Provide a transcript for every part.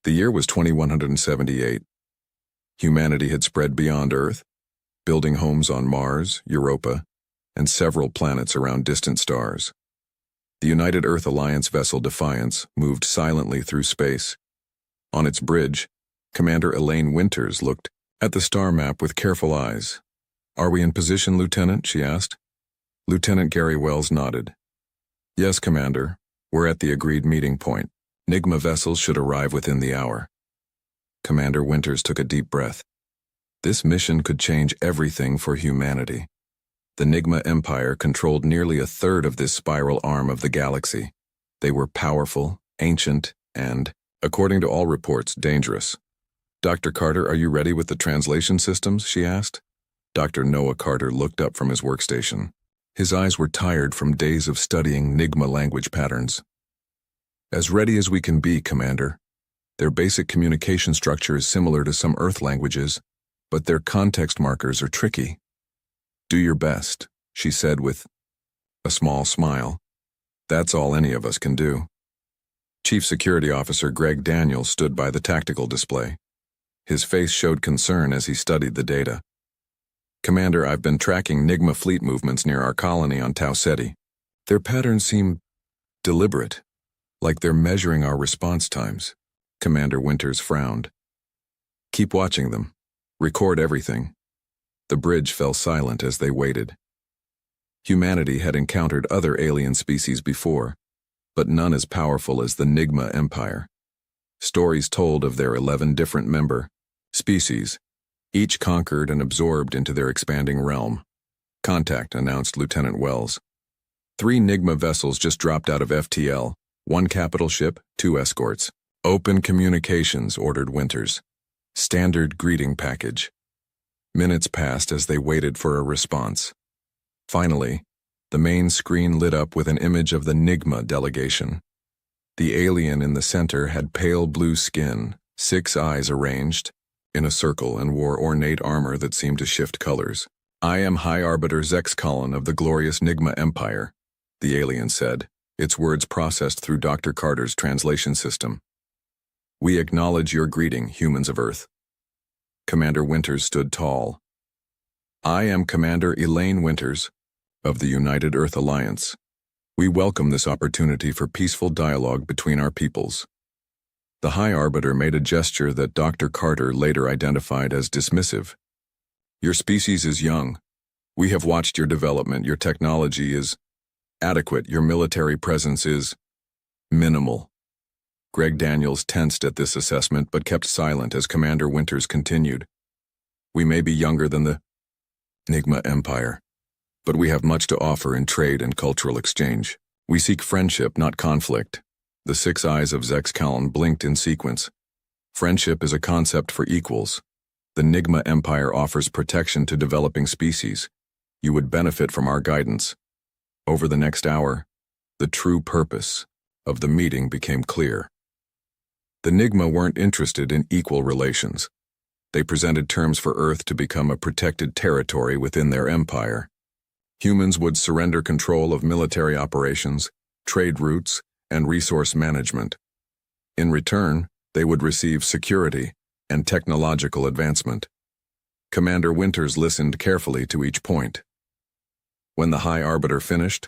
The year was 2178. Humanity had spread beyond Earth, building homes on Mars, Europa, and several planets around distant stars. The United Earth Alliance vessel Defiance moved silently through space. On its bridge, Commander Elaine Winters looked at the star map with careful eyes. "Are we in position, Lieutenant?" she asked. Lieutenant Gary Wells nodded. "Yes, Commander. We're at the agreed meeting point. Nigma vessels should arrive within the hour." Commander Winters took a deep breath. This mission could change everything for humanity. The Nigma Empire controlled nearly a third of this spiral arm of the galaxy. They were powerful, ancient, and, according to all reports, dangerous. "Dr. Carter, are you ready with the translation systems?" she asked. Dr. Noah Carter looked up from his workstation. His eyes were tired from days of studying Nigma language patterns. "As ready as we can be, Commander. Their basic communication structure is similar to some Earth languages, but their context markers are tricky." "Do your best," she said with a small smile. "That's all any of us can do." Chief Security Officer Greg Daniels stood by the tactical display. His face showed concern as he studied the data. "Commander, I've been tracking Nigma fleet movements near our colony on Tau Ceti. Their patterns seem deliberate, like they're measuring our response times." Commander Winters frowned. "Keep watching them. Record everything." The bridge fell silent as they waited. Humanity had encountered other alien species before, but none as powerful as the Nigma Empire. Stories told of their 11 different member species, each conquered and absorbed into their expanding realm. "Contact," announced Lieutenant Wells. 3 Nigma vessels just dropped out of FTL, 1 capital ship, 2 escorts. "Open communications," ordered Winters. "Standard greeting package." Minutes passed as they waited for a response. Finally, the main screen lit up with an image of the Nigma delegation. The alien in the center had pale blue skin, 6 eyes arranged in a circle, and wore ornate armor that seemed to shift colors. "I am High Arbiter Zexcalon of the glorious Nigma Empire," the alien said, its words processed through Dr. Carter's translation system. "We acknowledge your greeting, humans of Earth." Commander Winters stood tall. "I am Commander Elaine Winters of the United Earth Alliance. We welcome this opportunity for peaceful dialogue between our peoples." The High Arbiter made a gesture that Dr. Carter later identified as dismissive. "Your species is young. We have watched your development. Your technology is adequate. Your military presence is minimal." Greg Daniels tensed at this assessment but kept silent as Commander Winters continued. "We may be younger than the Nigma Empire, but we have much to offer in trade and cultural exchange. We seek friendship, not conflict." The 6 eyes of Zexcalon blinked in sequence. "Friendship is a concept for equals. The Nigma Empire offers protection to developing species. You would benefit from our guidance." Over the next hour, the true purpose of the meeting became clear. The Nigma weren't interested in equal relations. They presented terms for Earth to become a protected territory within their empire. Humans would surrender control of military operations, trade routes, and resource management. In return, they would receive security and technological advancement. Commander Winters listened carefully to each point. When the High Arbiter finished,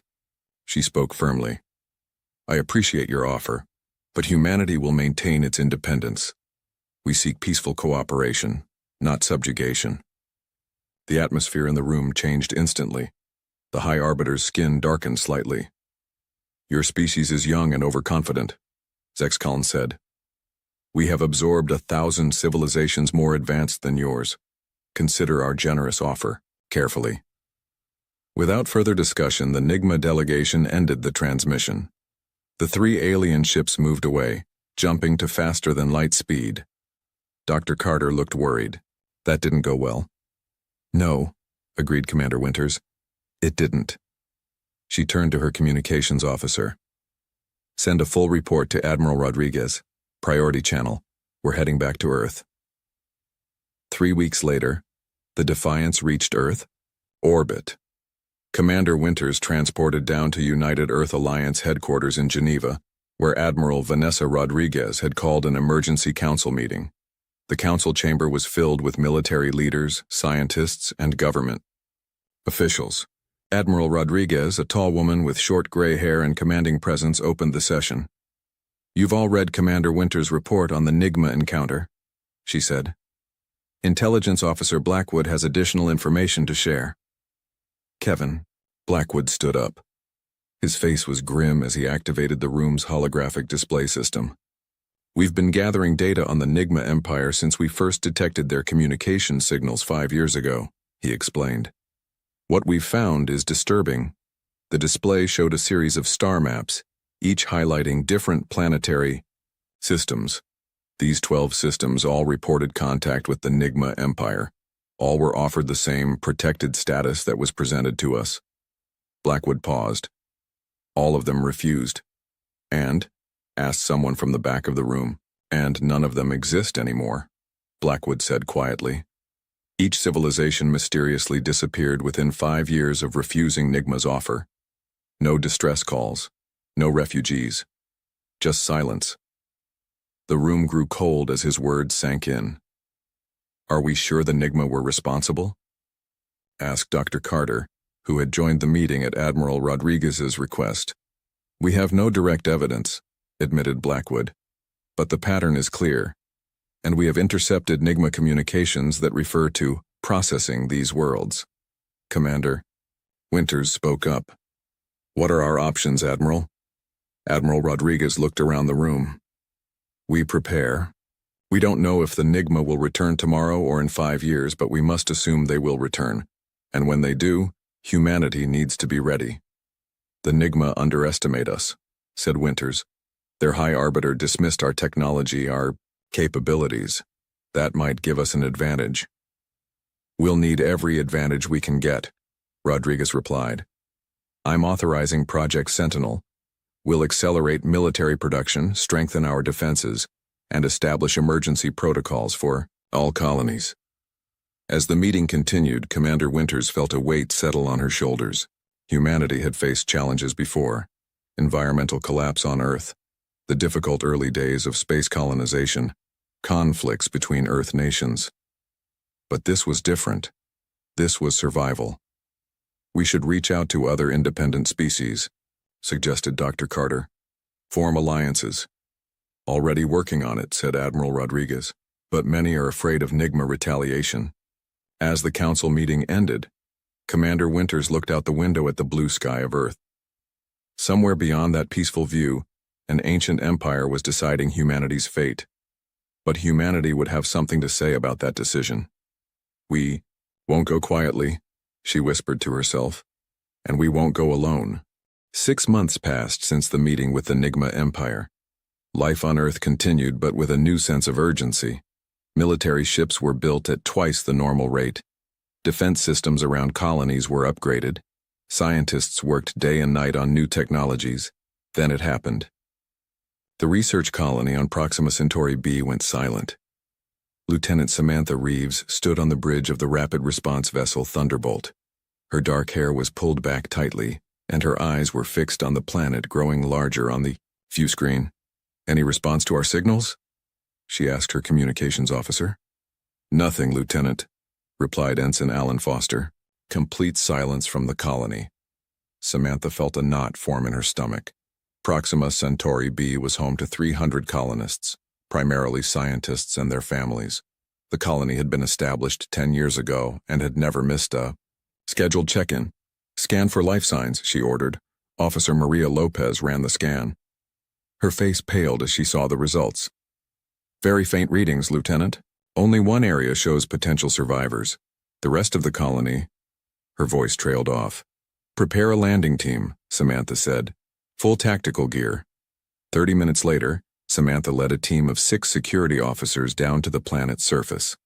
she spoke firmly. "I appreciate your offer, but humanity will maintain its independence. We seek peaceful cooperation, not subjugation." The atmosphere in the room changed instantly. The High Arbiter's skin darkened slightly. "Your species is young and overconfident," Zexcalon said. "We have absorbed 1,000 civilizations more advanced than yours. Consider our generous offer carefully." Without further discussion, the Nigma delegation ended the transmission. The 3 alien ships moved away, jumping to faster than light speed. Dr. Carter looked worried. "That didn't go well." "No," agreed Commander Winters. "It didn't." She turned to her communications officer. "Send a full report to Admiral Rodriguez. Priority channel. We're heading back to Earth." 3 weeks later, the Defiance reached Earth orbit. Commander Winters transported down to United Earth Alliance headquarters in Geneva, where Admiral Vanessa Rodriguez had called an emergency council meeting. The council chamber was filled with military leaders, scientists, and government officials. Admiral Rodriguez, a tall woman with short gray hair and commanding presence, opened the session. "You've all read Commander Winter's report on the Nigma encounter," she said. "Intelligence Officer Blackwood has additional information to share." "Kevin." Blackwood stood up. His face was grim as he activated the room's holographic display system. "We've been gathering data on the Nigma Empire since we first detected their communication signals 5 years ago," he explained. "What we've found is disturbing." The display showed a series of star maps, each highlighting different planetary systems. These 12 systems all reported contact with the Nigma Empire. All were offered the same protected status that was presented to us. Blackwood paused. "All of them refused." "And?" asked someone from the back of the room. "And none of them exist anymore," Blackwood said quietly. Each civilization mysteriously disappeared within 5 years of refusing Nigma's offer. No distress calls, no refugees, just silence. The room grew cold as his words sank in. "Are we sure the Nigma were responsible?" asked Dr. Carter, who had joined the meeting at Admiral Rodriguez's request. "We have no direct evidence," admitted Blackwood, "but the pattern is clear, and we have intercepted Nigma communications that refer to processing these worlds." Commander Winters spoke up. "What are our options, Admiral?" Admiral Rodriguez looked around the room. "We prepare. We don't know if the Nigma will return tomorrow or in 5 years, but we must assume they will return. And when they do, humanity needs to be ready." "The Nigma underestimate us," said Winters. "Their High Arbiter dismissed our technology, our capabilities. That might give us an advantage." "We'll need every advantage we can get," Rodriguez replied. "I'm authorizing Project Sentinel. We'll accelerate military production, strengthen our defenses, and establish emergency protocols for all colonies." As the meeting continued, Commander Winters felt a weight settle on her shoulders. Humanity had faced challenges before: environmental collapse on Earth, the difficult early days of space colonization, conflicts between Earth nations. But this was different. This was survival. "We should reach out to other independent species," suggested Dr. Carter. "Form alliances." "Already working on it," said Admiral Rodriguez, "but many are afraid of Nigma retaliation." As the council meeting ended, Commander Winters looked out the window at the blue sky of Earth. Somewhere beyond that peaceful view, an ancient empire was deciding humanity's fate. But humanity would have something to say about that decision. "We won't go quietly," she whispered to herself, "and we won't go alone." 6 months passed since the meeting with the Nigma Empire. Life on Earth continued, but with a new sense of urgency. Military ships were built at twice the normal rate. Defense systems around colonies were upgraded. Scientists worked day and night on new technologies. Then it happened. The research colony on Proxima Centauri B went silent. Lieutenant Samantha Reeves stood on the bridge of the rapid response vessel Thunderbolt. Her dark hair was pulled back tightly, and her eyes were fixed on the planet growing larger on the view screen. "Any response to our signals?" she asked her communications officer. "Nothing, Lieutenant," replied Ensign Alan Foster. Complete silence from the colony. Samantha felt a knot form in her stomach. Proxima Centauri B was home to 300 colonists, primarily scientists and their families. The colony had been established 10 years ago and had never missed a scheduled check-in. "Scan for life signs," she ordered. Officer Maria Lopez ran the scan. Her face paled as she saw the results. "Very faint readings, Lieutenant. Only one area shows potential survivors. The rest of the colony—" Her voice trailed off. "Prepare a landing team," Samantha said. "Full tactical gear." 30 minutes later, Samantha led a team of 6 security officers down to the planet's surface.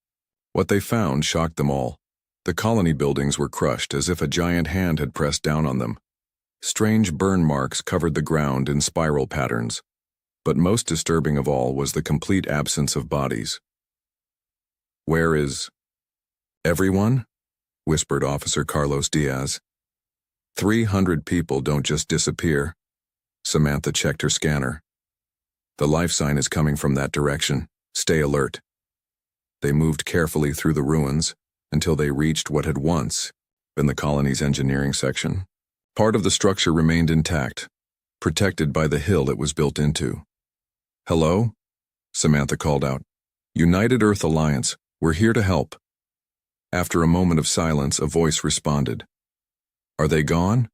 What they found shocked them all. The colony buildings were crushed as if a giant hand had pressed down on them. Strange burn marks covered the ground in spiral patterns. But most disturbing of all was the complete absence of bodies. "Where is everyone?" whispered Officer Carlos Diaz. 300 people don't just disappear." Samantha checked her scanner. The life sign is coming from that direction. Stay alert. They moved carefully through the ruins until they reached what had once been the colony's engineering section. Part of the structure remained intact, protected by the hill it was built into. "Hello?" Samantha called out. "United Earth Alliance, we're here to help." After a moment of silence, a voice responded. "Are they gone?"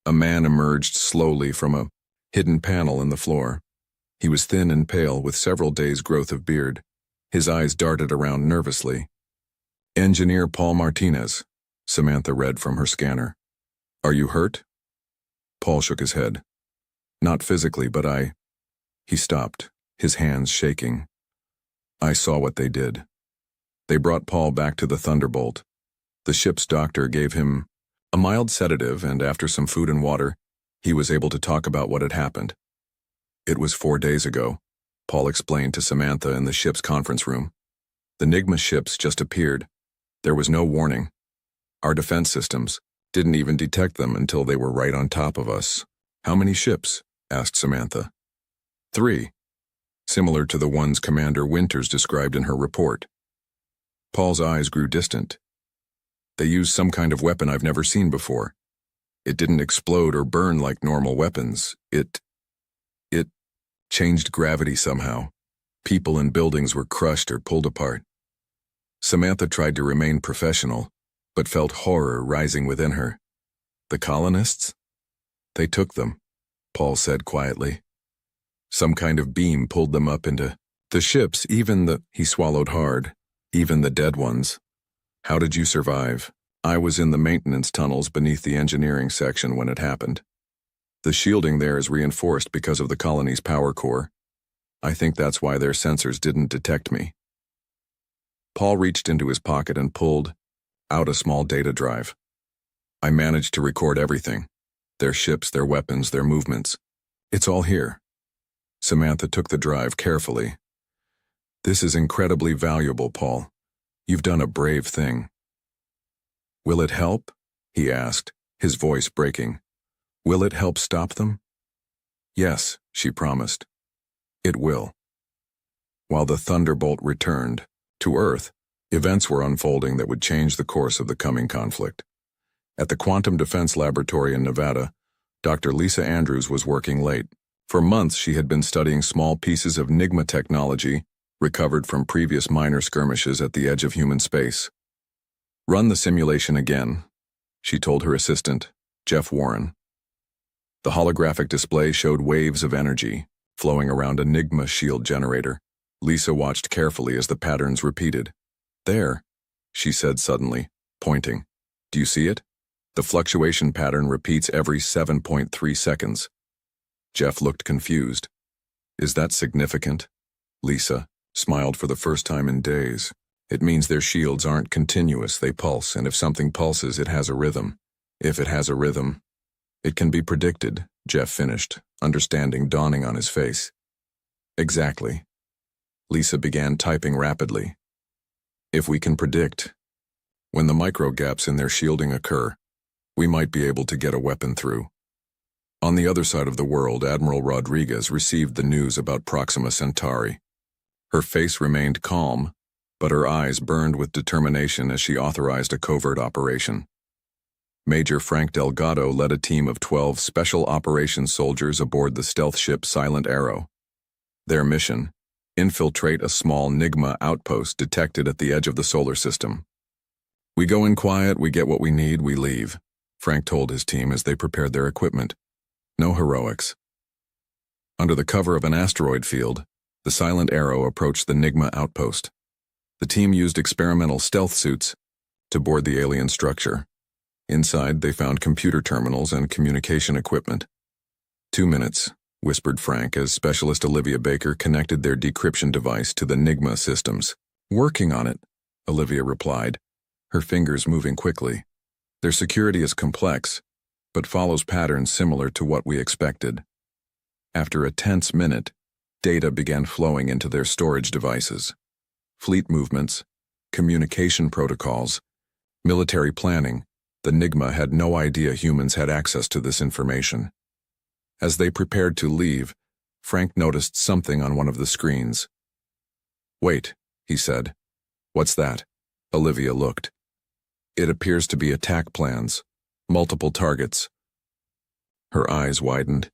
A man emerged slowly from a hidden panel in the floor. He was thin and pale, with several days' growth of beard. His eyes darted around nervously. "Engineer Paul Martinez," Samantha read from her scanner. "Are you hurt?" Paul shook his head. "Not physically, but He stopped, his hands shaking. "I saw what they did. They brought Paul back to the Thunderbolt. The ship's doctor gave him a mild sedative, and after some food and water, he was able to talk about what had happened. It was 4 days ago," Paul explained to Samantha in the ship's conference room. "The Nigma ships just appeared. There was no warning. Our defense systems didn't even detect them until they were right on top of us." "How many ships?" asked Samantha. 3. Similar to the ones Commander Winters described in her report. Paul's eyes grew distant. "They used some kind of weapon I've never seen before. It didn't explode or burn like normal weapons. It changed gravity somehow. People and buildings were crushed or pulled apart." Samantha tried to remain professional, but felt horror rising within her. "The colonists? They took them," Paul said quietly. "Some kind of beam pulled them up into the ships, he swallowed hard, even the dead ones. How did you survive?" "I was in the maintenance tunnels beneath the engineering section when it happened. The shielding there is reinforced because of the colony's power core. I think that's why their sensors didn't detect me." Paul reached into his pocket and pulled out a small data drive. "I managed to record everything. Their ships, their weapons, their movements. It's all here." Samantha took the drive carefully. "This is incredibly valuable, Paul. You've done a brave thing." "Will it help?" he asked, his voice breaking. "Will it help stop them?" "Yes," she promised. "It will." While the Thunderbolt returned to Earth, events were unfolding that would change the course of the coming conflict. At the Quantum Defense Laboratory in Nevada, Dr. Lisa Andrews was working late. For months, she had been studying small pieces of Nigma technology recovered from previous minor skirmishes at the edge of human space. "Run the simulation again," she told her assistant, Jeff Warren. The holographic display showed waves of energy flowing around a Nigma shield generator. Lisa watched carefully as the patterns repeated. "There," she said suddenly, pointing. "Do you see it? The fluctuation pattern repeats every 7.3 seconds. Jeff looked confused. "Is that significant?" Lisa smiled for the first time in days. "It means their shields aren't continuous, they pulse, and if something pulses, it has a rhythm. If it has a rhythm, it can be predicted," Jeff finished, understanding dawning on his face. "Exactly." Lisa began typing rapidly. "If we can predict when the micro gaps in their shielding occur, we might be able to get a weapon through." On the other side of the world, Admiral Rodriguez received the news about Proxima Centauri. Her face remained calm, but her eyes burned with determination as she authorized a covert operation. Major Frank Delgado led a team of 12 special operations soldiers aboard the stealth ship Silent Arrow. Their mission: infiltrate a small Nigma outpost detected at the edge of the solar system. "We go in quiet, we get what we need, we leave," Frank told his team as they prepared their equipment. No heroics. Under the cover of an asteroid field, the Silent Arrow approached the Nigma outpost. The team used experimental stealth suits to board the alien structure. Inside, they found computer terminals and communication equipment. 2 minutes, whispered Frank as Specialist Olivia Baker connected their decryption device to the Nigma systems. "Working on it," Olivia replied, her fingers moving quickly. "Their security is complex, but follows patterns similar to what we expected." After a tense minute, data began flowing into their storage devices. Fleet movements, communication protocols, military planning. The Nigma had no idea humans had access to this information. As they prepared to leave, Frank noticed something on one of the screens. "Wait," he said. "What's that?" Olivia looked. "It appears to be attack plans. Multiple targets." Her eyes widened.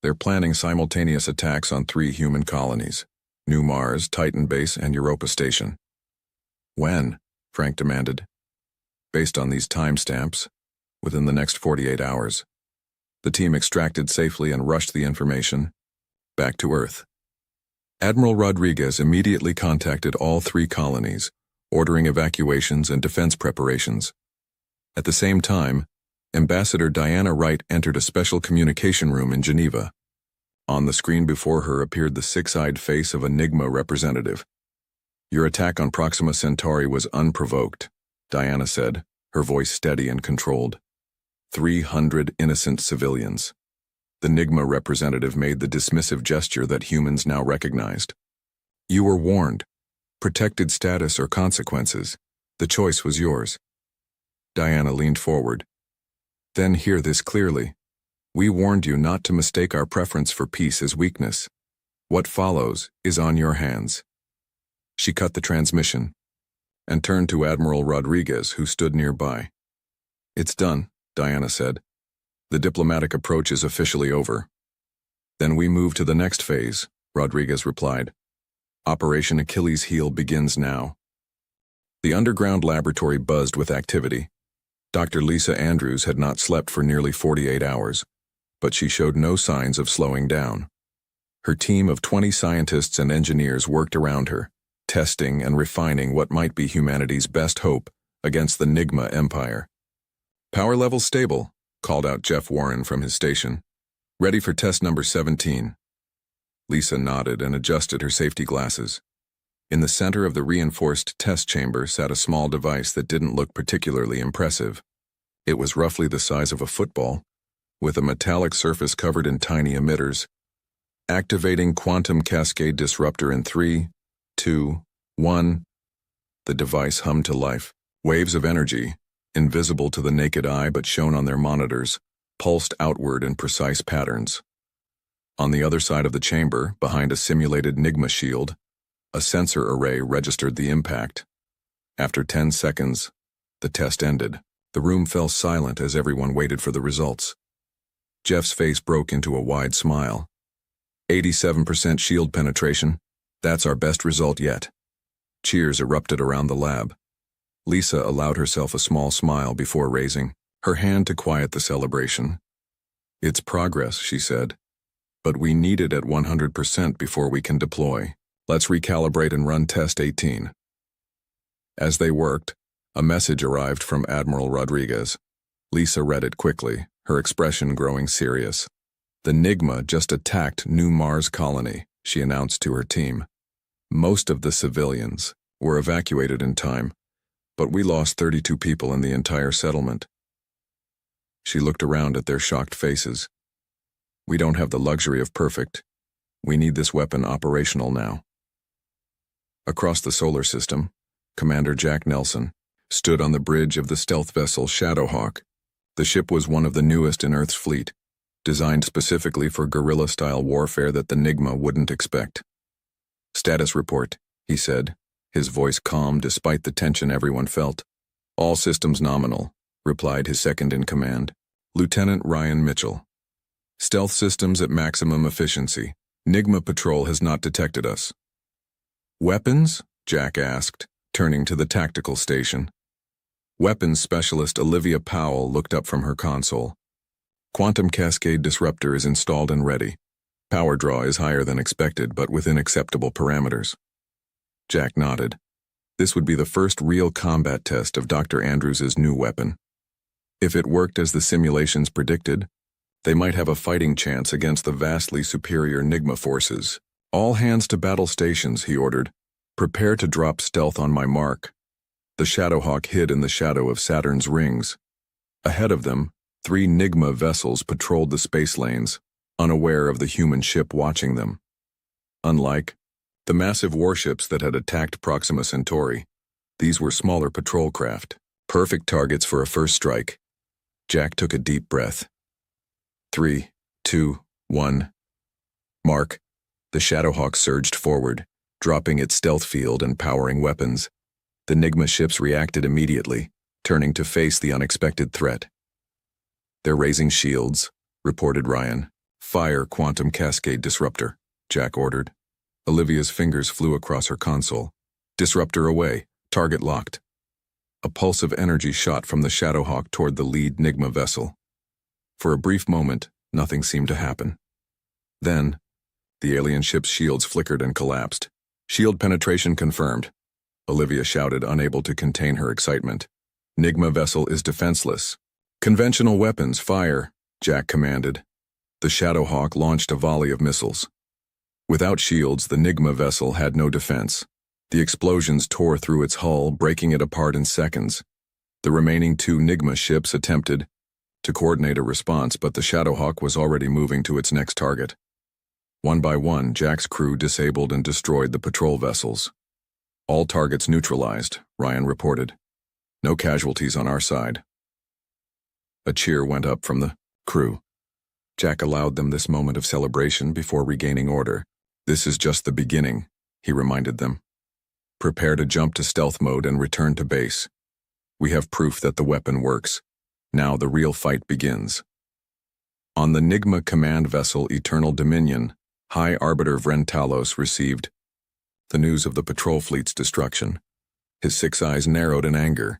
"They're planning simultaneous attacks on 3 human colonies: New Mars, Titan Base, and Europa Station." "When?" Frank demanded. "Based on these timestamps, within the next 48 hours. The team extracted safely and rushed the information back to Earth." Admiral Rodriguez immediately contacted all 3 colonies, ordering evacuations and defense preparations. At the same time, Ambassador Diana Wright entered a special communication room in Geneva. On the screen before her appeared the 6-eyed face of a Nigma representative. "Your attack on Proxima Centauri was unprovoked," Diana said, her voice steady and controlled. 300 innocent civilians. The Nigma representative made the dismissive gesture that humans now recognized. "You were warned. Protected status or consequences. The choice was yours." Diana leaned forward. "Then hear this clearly. We warned you not to mistake our preference for peace as weakness. What follows is on your hands." She cut the transmission and turned to Admiral Rodriguez, who stood nearby. "It's done," Diana said. "The diplomatic approach is officially over." "Then we move to the next phase," Rodriguez replied. "Operation Achilles' Heel begins now." The underground laboratory buzzed with activity. Dr. Lisa Andrews had not slept for nearly 48 hours, but she showed no signs of slowing down. Her team of 20 scientists and engineers worked around her, testing and refining what might be humanity's best hope against the Nigma Empire. "Power level stable," called out Jeff Warren from his station. "Ready for test number 17. Lisa nodded and adjusted her safety glasses. In the center of the reinforced test chamber sat a small device that didn't look particularly impressive. It was roughly the size of a football, with a metallic surface covered in tiny emitters. "Activating quantum cascade disruptor in 3, 2, 1. The device hummed to life. Waves of energy, invisible to the naked eye but shown on their monitors, pulsed outward in precise patterns. On the other side of the chamber, behind a simulated Nigma shield, a sensor array registered the impact. After 10 seconds, the test ended. The room fell silent as everyone waited for the results. Jeff's face broke into a wide smile. 87% shield penetration. That's our best result yet." Cheers erupted around the lab. Lisa allowed herself a small smile before raising her hand to quiet the celebration. "It's progress," she said, "but we need it at 100% before we can deploy. Let's recalibrate and run test 18. As they worked, a message arrived from Admiral Rodriguez. Lisa read it quickly, her expression growing serious. "The Nigma just attacked New Mars colony," she announced to her team. "Most of the civilians were evacuated in time, but we lost 32 people in the entire settlement." She looked around at their shocked faces. "We don't have the luxury of perfect. We need this weapon operational now." Across the solar system, Commander Jack Nelson stood on the bridge of the stealth vessel Shadowhawk. The ship was one of the newest in Earth's fleet, designed specifically for guerrilla-style warfare that the Nigma wouldn't expect. "Status report," he said, his voice calm despite the tension everyone felt. "All systems nominal," replied his second-in-command, Lieutenant Ryan Mitchell. "Stealth systems at maximum efficiency. Nigma patrol has not detected us." "Weapons?" Jack asked, turning to the tactical station. Weapons specialist Olivia Powell looked up from her console. "Quantum cascade disruptor is installed and ready. Power draw is higher than expected, but within acceptable parameters." Jack nodded. This would be the first real combat test of Dr. Andrews' new weapon. If it worked as the simulations predicted, they might have a fighting chance against the vastly superior Nigma forces. "All hands to battle stations," he ordered. "Prepare to drop stealth on my mark." The Shadowhawk hid in the shadow of Saturn's rings. Ahead of them, 3 Nigma vessels patrolled the space lanes, unaware of the human ship watching them. Unlike the massive warships that had attacked Proxima Centauri, these were smaller patrol craft, perfect targets for a first strike. Jack took a deep breath. 3, 2, 1. Mark, the Shadowhawk surged forward, dropping its stealth field and powering weapons. The Nigma ships reacted immediately, turning to face the unexpected threat. "They're raising shields," reported Ryan. "Fire quantum cascade disruptor," Jack ordered. Olivia's fingers flew across her console. "Disruptor away, target locked." A pulse of energy shot from the Shadowhawk toward the lead Nigma vessel. For a brief moment, nothing seemed to happen. Then, the alien ship's shields flickered and collapsed. "Shield penetration confirmed," Olivia shouted, unable to contain her excitement. "Nigma vessel is defenseless." "Conventional weapons, fire," Jack commanded. The Shadowhawk launched a volley of missiles. Without shields, the Nigma vessel had no defense. The explosions tore through its hull, breaking it apart in seconds. The remaining two Nigma ships attempted to coordinate a response, but the Shadowhawk was already moving to its next target. One by one, Jack's crew disabled and destroyed the patrol vessels. "All targets neutralized," Ryan reported. "No casualties on our side." A cheer went up from the crew. Jack allowed them this moment of celebration before regaining order. "This is just the beginning," he reminded them. "Prepare to jump to stealth mode and return to base. We have proof that the weapon works. Now the real fight begins." On the Nigma command vessel Eternal Dominion, High Arbiter Vrentalos received the news of the patrol fleet's destruction. His 6 eyes narrowed in anger.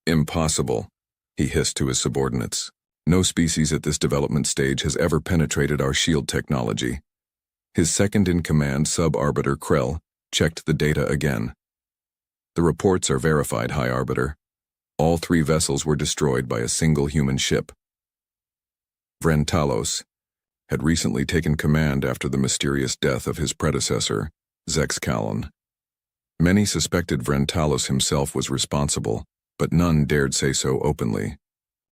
"Impossible," he hissed to his subordinates. "No species at this development stage has ever penetrated our shield technology." His second-in-command Sub-Arbiter Krell checked the data again. "The reports are verified, High Arbiter. All 3 vessels were destroyed by a single human ship." Vrentalos had recently taken command after the mysterious death of his predecessor, Zexcalon. Many suspected Vrentalos himself was responsible, but none dared say so openly.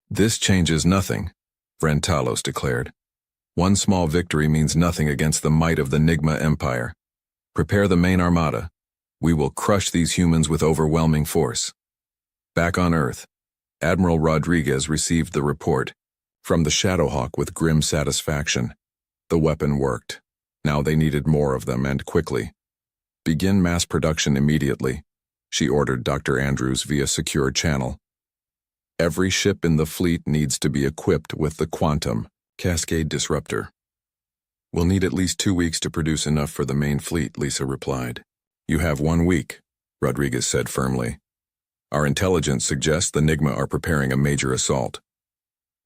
"This changes nothing," Vrentalos declared. "One small victory means nothing against the might of the Nigma Empire. Prepare the main armada. We will crush these humans with overwhelming force." Back on Earth, Admiral Rodriguez received the report from the Shadowhawk with grim satisfaction. The weapon worked. Now they needed more of them, and quickly. "Begin mass production immediately," she ordered Dr. Andrews via secure channel. "Every ship in the fleet needs to be equipped with the quantum cascade disruptor." "We'll need at least 2 weeks to produce enough for the main fleet," Lisa replied. "You have 1 week," Rodriguez said firmly. "Our intelligence suggests the Nigma are preparing a major assault."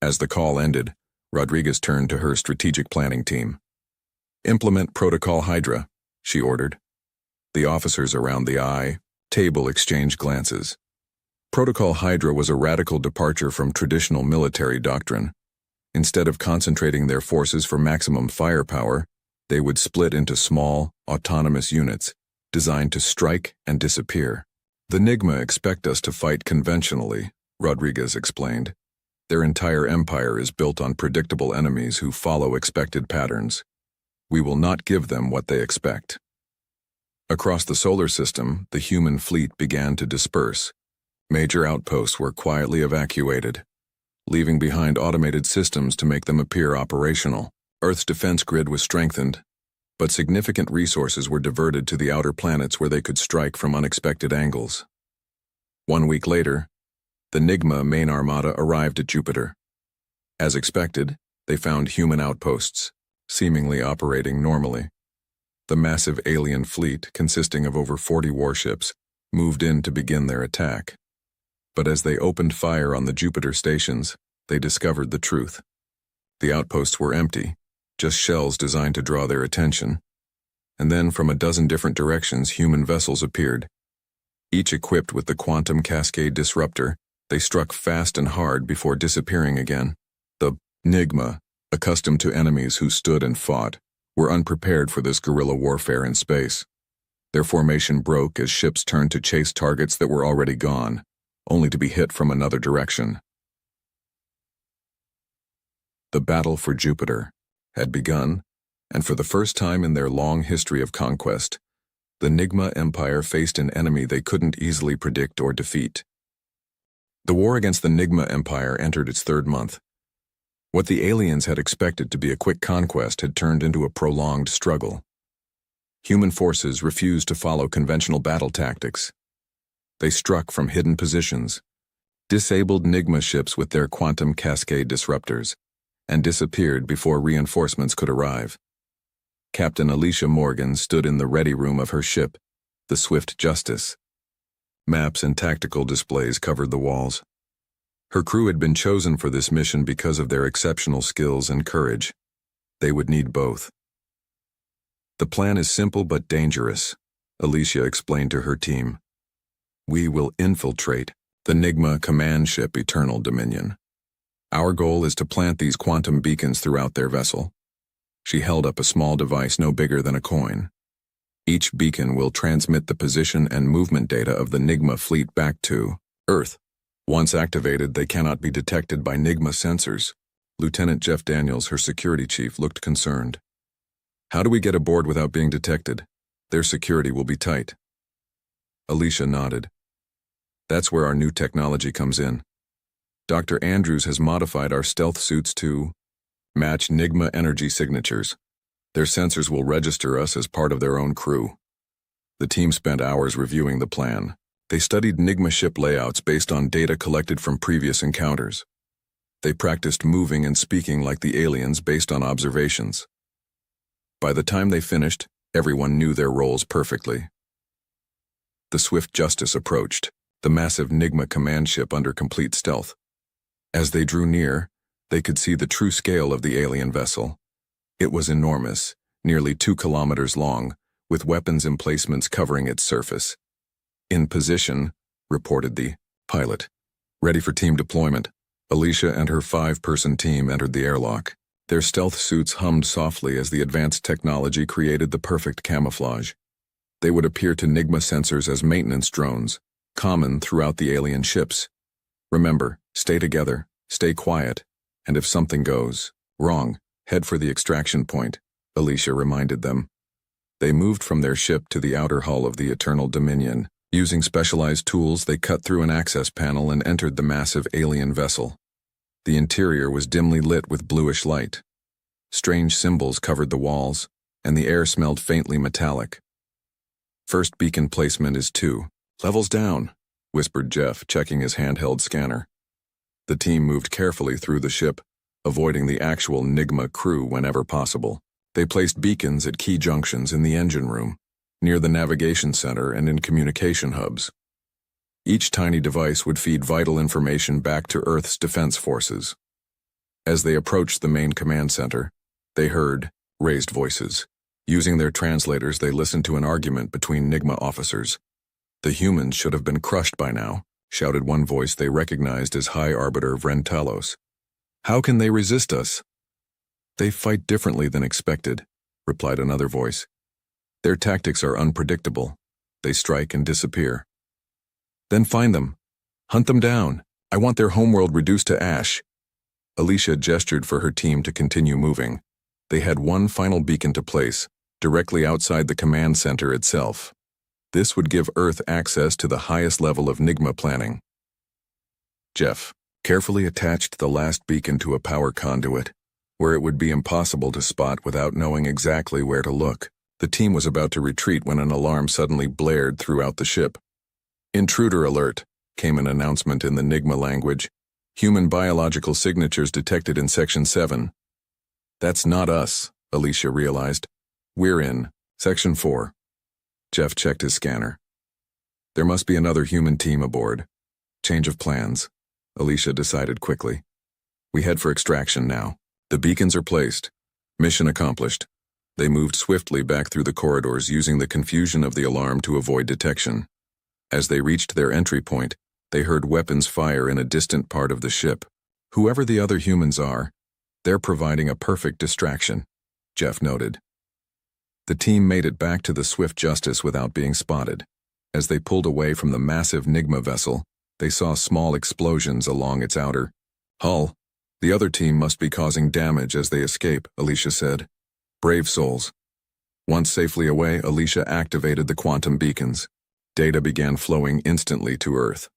As the call ended, Rodriguez turned to her strategic planning team. "Implement Protocol Hydra," she ordered. The officers around the table exchanged glances. Protocol Hydra was a radical departure from traditional military doctrine. Instead of concentrating their forces for maximum firepower, they would split into small, autonomous units, designed to strike and disappear. "The Nigma expect us to fight conventionally," Rodriguez explained. "Their entire empire is built on predictable enemies who follow expected patterns. We will not give them what they expect." Across the solar system, the human fleet began to disperse. Major outposts were quietly evacuated, leaving behind automated systems to make them appear operational. Earth's defense grid was strengthened, but significant resources were diverted to the outer planets where they could strike from unexpected angles. 1 week later, the Nigma main armada arrived at Jupiter. As expected, they found human outposts, seemingly operating normally. The massive alien fleet, consisting of over 40 warships, moved in to begin their attack. But as they opened fire on the Jupiter stations, they discovered the truth. The outposts were empty, just shells designed to draw their attention. And then from a dozen different directions, human vessels appeared. Each equipped with the quantum cascade disruptor, they struck fast and hard before disappearing again. The Nigma, accustomed to enemies who stood and fought, were unprepared for this guerrilla warfare in space. Their formation broke as ships turned to chase targets that were already gone, only to be hit from another direction. The battle for Jupiter had begun, and for the first time in their long history of conquest, the Nigma Empire faced an enemy they couldn't easily predict or defeat. The war against the Nigma Empire entered its 3rd month. What the aliens had expected to be a quick conquest had turned into a prolonged struggle. Human forces refused to follow conventional battle tactics. They struck from hidden positions, disabled Nigma ships with their quantum cascade disruptors, and disappeared before reinforcements could arrive. Captain Alicia Morgan stood in the ready room of her ship, the Swift Justice. Maps and tactical displays covered the walls. Her crew had been chosen for this mission because of their exceptional skills and courage. They would need both. The plan is simple but dangerous, Alicia explained to her team. We will infiltrate the Nigma command ship Eternal Dominion. Our goal is to plant these quantum beacons throughout their vessel. She held up a small device no bigger than a coin. Each beacon will transmit the position and movement data of the Nigma fleet back to Earth. Once activated, they cannot be detected by Nigma sensors. Lieutenant Jeff Daniels, her security chief, looked concerned. How do we get aboard without being detected? Their security will be tight. Alicia nodded. That's where our new technology comes in. Dr. Andrews has modified our stealth suits to match Nigma energy signatures. Their sensors will register us as part of their own crew. The team spent hours reviewing the plan. They studied Nigma ship layouts based on data collected from previous encounters. They practiced moving and speaking like the aliens based on observations. By the time they finished, everyone knew their roles perfectly. The Swift Justice approached, the massive Nigma command ship under complete stealth. As they drew near, they could see the true scale of the alien vessel. It was enormous, nearly 2 kilometers long, with weapons emplacements covering its surface. In position, reported the pilot. Ready for team deployment. Alicia and her 5-person team entered the airlock. Their stealth suits hummed softly as the advanced technology created the perfect camouflage. They would appear to Nigma sensors as maintenance drones, common throughout the alien ships. Remember, stay together, stay quiet, and if something goes wrong, head for the extraction point, Alicia reminded them. They moved from their ship to the outer hull of the Eternal Dominion. Using specialized tools, they cut through an access panel and entered the massive alien vessel. The interior was dimly lit with bluish light. Strange symbols covered the walls, and the air smelled faintly metallic. First beacon placement is 2. Levels down, whispered Jeff, checking his handheld scanner. The team moved carefully through the ship, avoiding the actual Nigma crew whenever possible. They placed beacons at key junctions in the engine room, near the navigation center and in communication hubs. Each tiny device would feed vital information back to Earth's defense forces. As they approached the main command center, they heard raised voices. Using their translators, they listened to an argument between Nigma officers. The humans should have been crushed by now, shouted one voice they recognized as High Arbiter Vrentalos. How can they resist us? They fight differently than expected, replied another voice. Their tactics are unpredictable. They strike and disappear. Then find them. Hunt them down. I want their homeworld reduced to ash. Alicia gestured for her team to continue moving. They had one final beacon to place, directly outside the command center itself. This would give Earth access to the highest level of Nigma planning. Jeff carefully attached the last beacon to a power conduit, where it would be impossible to spot without knowing exactly where to look. The team was about to retreat when an alarm suddenly blared throughout the ship. Intruder alert, came an announcement in the Nigma language. Human biological signatures detected in Section 7. That's not us, Alicia realized. We're in Section 4. Jeff checked his scanner. There must be another human team aboard. Change of plans, Alicia decided quickly. We head for extraction now. The beacons are placed. Mission accomplished. They moved swiftly back through the corridors, using the confusion of the alarm to avoid detection. As they reached their entry point, they heard weapons fire in a distant part of the ship. Whoever the other humans are, they're providing a perfect distraction, Jeff noted. The team made it back to the Swift Justice without being spotted. As they pulled away from the massive Nigma vessel, they saw small explosions along its outer hull. The other team must be causing damage as they escape, Alicia said. Brave souls. Once safely away, Alicia activated the quantum beacons. Data began flowing instantly to Earth.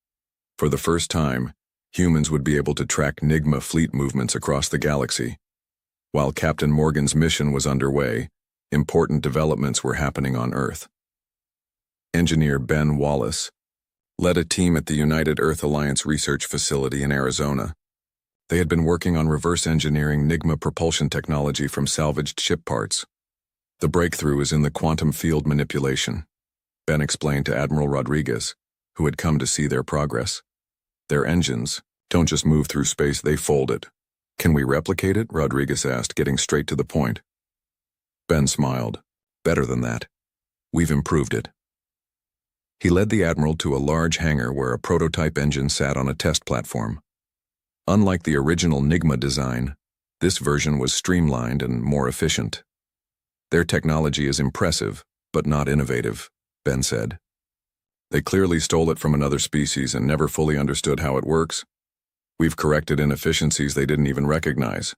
For the first time, Humans would be able to track Nigma fleet movements across the galaxy. While Captain Morgan's mission was underway, important developments were happening on Earth. Engineer Ben Wallace led a team at the United Earth Alliance Research Facility in Arizona. They had been working on reverse engineering Nigma propulsion technology from salvaged ship parts. The breakthrough is in the quantum field manipulation, Ben explained to Admiral Rodriguez, who had come to see their progress. Their engines don't just move through space, they fold it. Can we replicate it? Rodriguez asked, getting straight to the point. Ben smiled. Better than that. We've improved it. He led the Admiral to a large hangar where a prototype engine sat on a test platform. Unlike the original Nigma design, this version was streamlined and more efficient. Their technology is impressive, but not innovative, Ben said. They clearly stole it from another species and never fully understood how it works. We've corrected inefficiencies they didn't even recognize.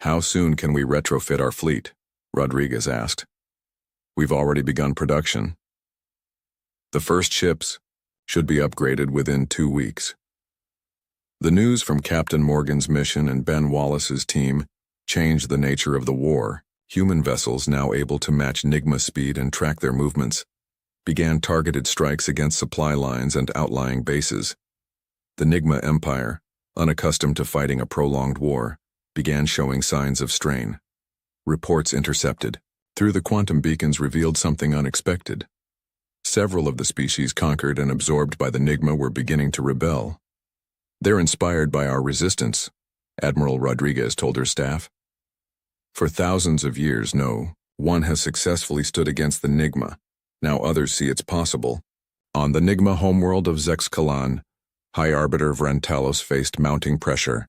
How soon can we retrofit our fleet? Rodriguez asked. We've already begun production. The first ships should be upgraded within 2 weeks. The news from Captain Morgan's mission and Ben Wallace's team changed the nature of the war. Human vessels, now able to match Nigma speed and track their movements, began targeted strikes against supply lines and outlying bases. The Nigma Empire, unaccustomed to fighting a prolonged war, began showing signs of strain. Reports intercepted through the quantum beacons revealed something unexpected. Several of the species conquered and absorbed by the Nigma were beginning to rebel. They're inspired by our resistance, Admiral Rodriguez told her staff. For thousands of years, no one has successfully stood against the Nigma. Now others see it's possible. On the Nigma homeworld of Zexkalan, High Arbiter Vrentalos faced mounting pressure.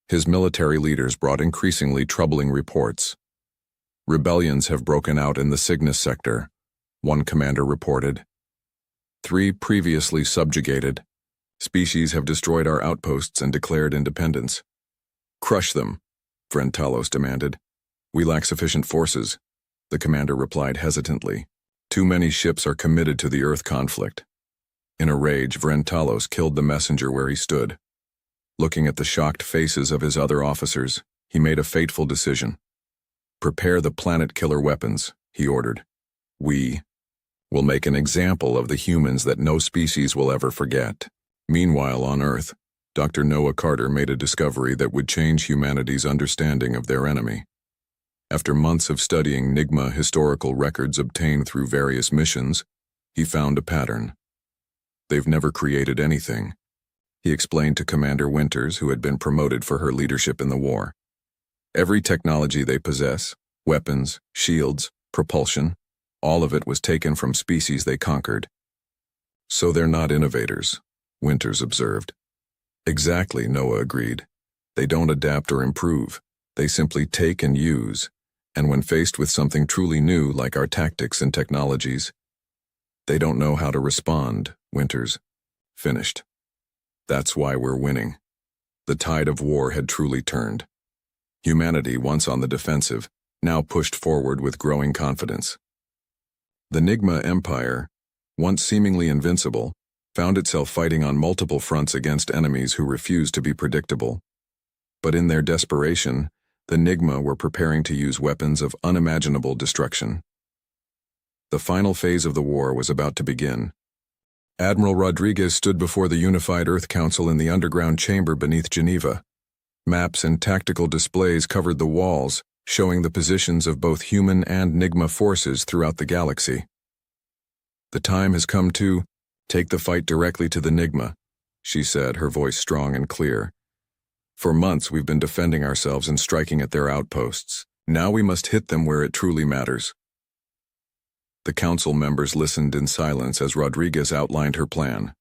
His military leaders brought increasingly troubling reports. Rebellions have broken out in the Cygnus sector, one commander reported. 3 previously subjugated species have destroyed our outposts and declared independence. Crush them, Vrentalos demanded. We lack sufficient forces, the commander replied hesitantly. Too many ships are committed to the Earth conflict. In a rage, Vrentalos killed the messenger where he stood. Looking at the shocked faces of his other officers, he made a fateful decision. Prepare the planet-killer weapons, he ordered. We will make an example of the humans that no species will ever forget. Meanwhile, on Earth, Dr. Noah Carter made a discovery that would change humanity's understanding of their enemy. After months of studying Nigma historical records obtained through various missions, he found a pattern. They've never created anything, he explained to Commander Winters, who had been promoted for her leadership in the war. Every technology they possess, weapons, shields, propulsion, all of it was taken from species they conquered. So they're not innovators, Winters observed. Exactly, Noah agreed. They don't adapt or improve. They simply take and use. And when faced with something truly new, like our tactics and technologies, they don't know how to respond, Winters finished. That's why we're winning. The tide of war had truly turned. Humanity, once on the defensive, now pushed forward with growing confidence. The Nigma Empire, once seemingly invincible, found itself fighting on multiple fronts against enemies who refused to be predictable. But in their desperation, the Nigma were preparing to use weapons of unimaginable destruction. The final phase of the war was about to begin. Admiral Rodriguez stood before the Unified Earth Council in the underground chamber beneath Geneva. Maps and tactical displays covered the walls, showing the positions of both human and Nigma forces throughout the galaxy. The time has come to take the fight directly to the Nigma, she said, her voice strong and clear. For months we've been defending ourselves and striking at their outposts. Now we must hit them where it truly matters. The council members listened in silence as Rodriguez outlined her plan.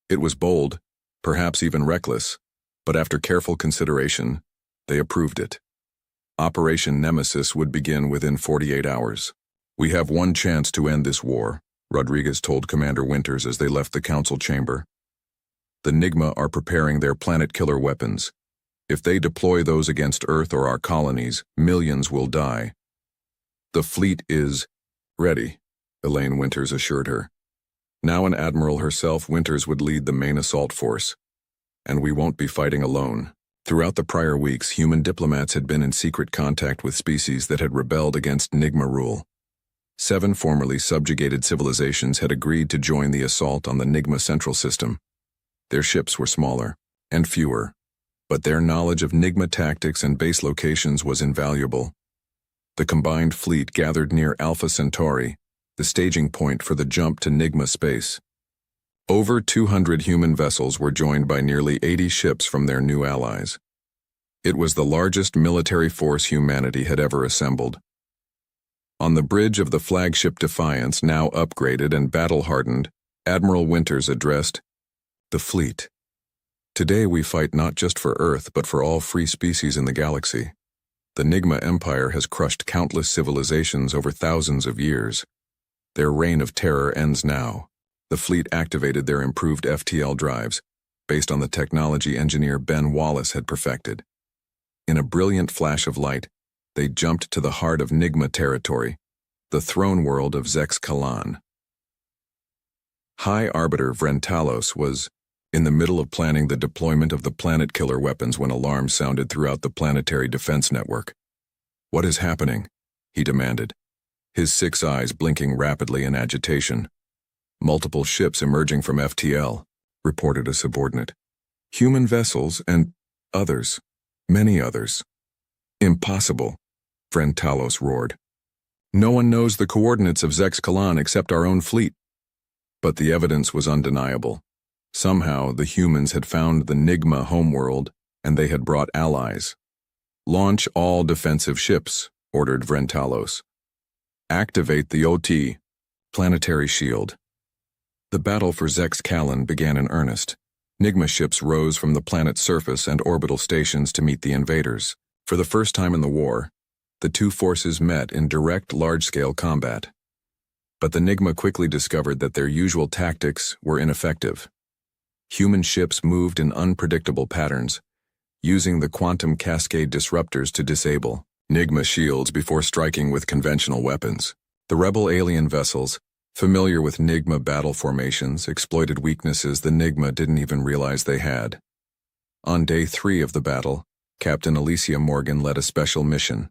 It was bold, perhaps even reckless, but after careful consideration, they approved it. Operation Nemesis would begin within 48 hours. We have one chance to end this war, Rodriguez told Commander Winters as they left the council chamber. The Nigma are preparing their planet-killer weapons. If they deploy those against Earth or our colonies, millions will die. The fleet is ready, Elaine Winters assured her. Now an admiral herself, Winters would lead the main assault force. And we won't be fighting alone. Throughout the prior weeks, human diplomats had been in secret contact with species that had rebelled against Nigma rule. 7 formerly subjugated civilizations had agreed to join the assault on the Nigma central system. Their ships were smaller and fewer, but their knowledge of Nigma tactics and base locations was invaluable. The combined fleet gathered near Alpha Centauri, the staging point for the jump to Nigma space. Over 200 human vessels were joined by nearly 80 ships from their new allies. It was the largest military force humanity had ever assembled. On the bridge of the flagship Defiance, now upgraded and battle-hardened, Admiral Winters addressed the fleet. Today we fight not just for Earth, but for all free species in the galaxy. The Nigma Empire has crushed countless civilizations over thousands of years. Their reign of terror ends now. The fleet activated their improved FTL drives, based on the technology engineer Ben Wallace had perfected. In a brilliant flash of light, they jumped to the heart of Nigma territory, the throne world of Zex Kalan. High Arbiter Vrentalos was in the middle of planning the deployment of the planet-killer weapons when alarms sounded throughout the planetary defense network. "What is happening?" he demanded, his 6 eyes blinking rapidly in agitation. "Multiple ships emerging from FTL," reported a subordinate. "Human vessels and others, many others." "Impossible," Vrentalos roared. "No one knows the coordinates of Zex Kalan except our own fleet." But the evidence was undeniable. Somehow, the humans had found the Nigma homeworld, and they had brought allies. "Launch all defensive ships," ordered Vrentalos. "Activate the OT, planetary shield." The battle for Zex Kalan began in earnest. Nigma ships rose from the planet's surface and orbital stations to meet the invaders. For the first time in the war, the two forces met in direct large-scale combat. But the Nigma quickly discovered that their usual tactics were ineffective. Human ships moved in unpredictable patterns, using the quantum cascade disruptors to disable Nigma shields before striking with conventional weapons. The rebel alien vessels, familiar with Nigma battle formations, exploited weaknesses the Nigma didn't even realize they had. On day 3 of the battle, Captain Alicia Morgan led a special mission.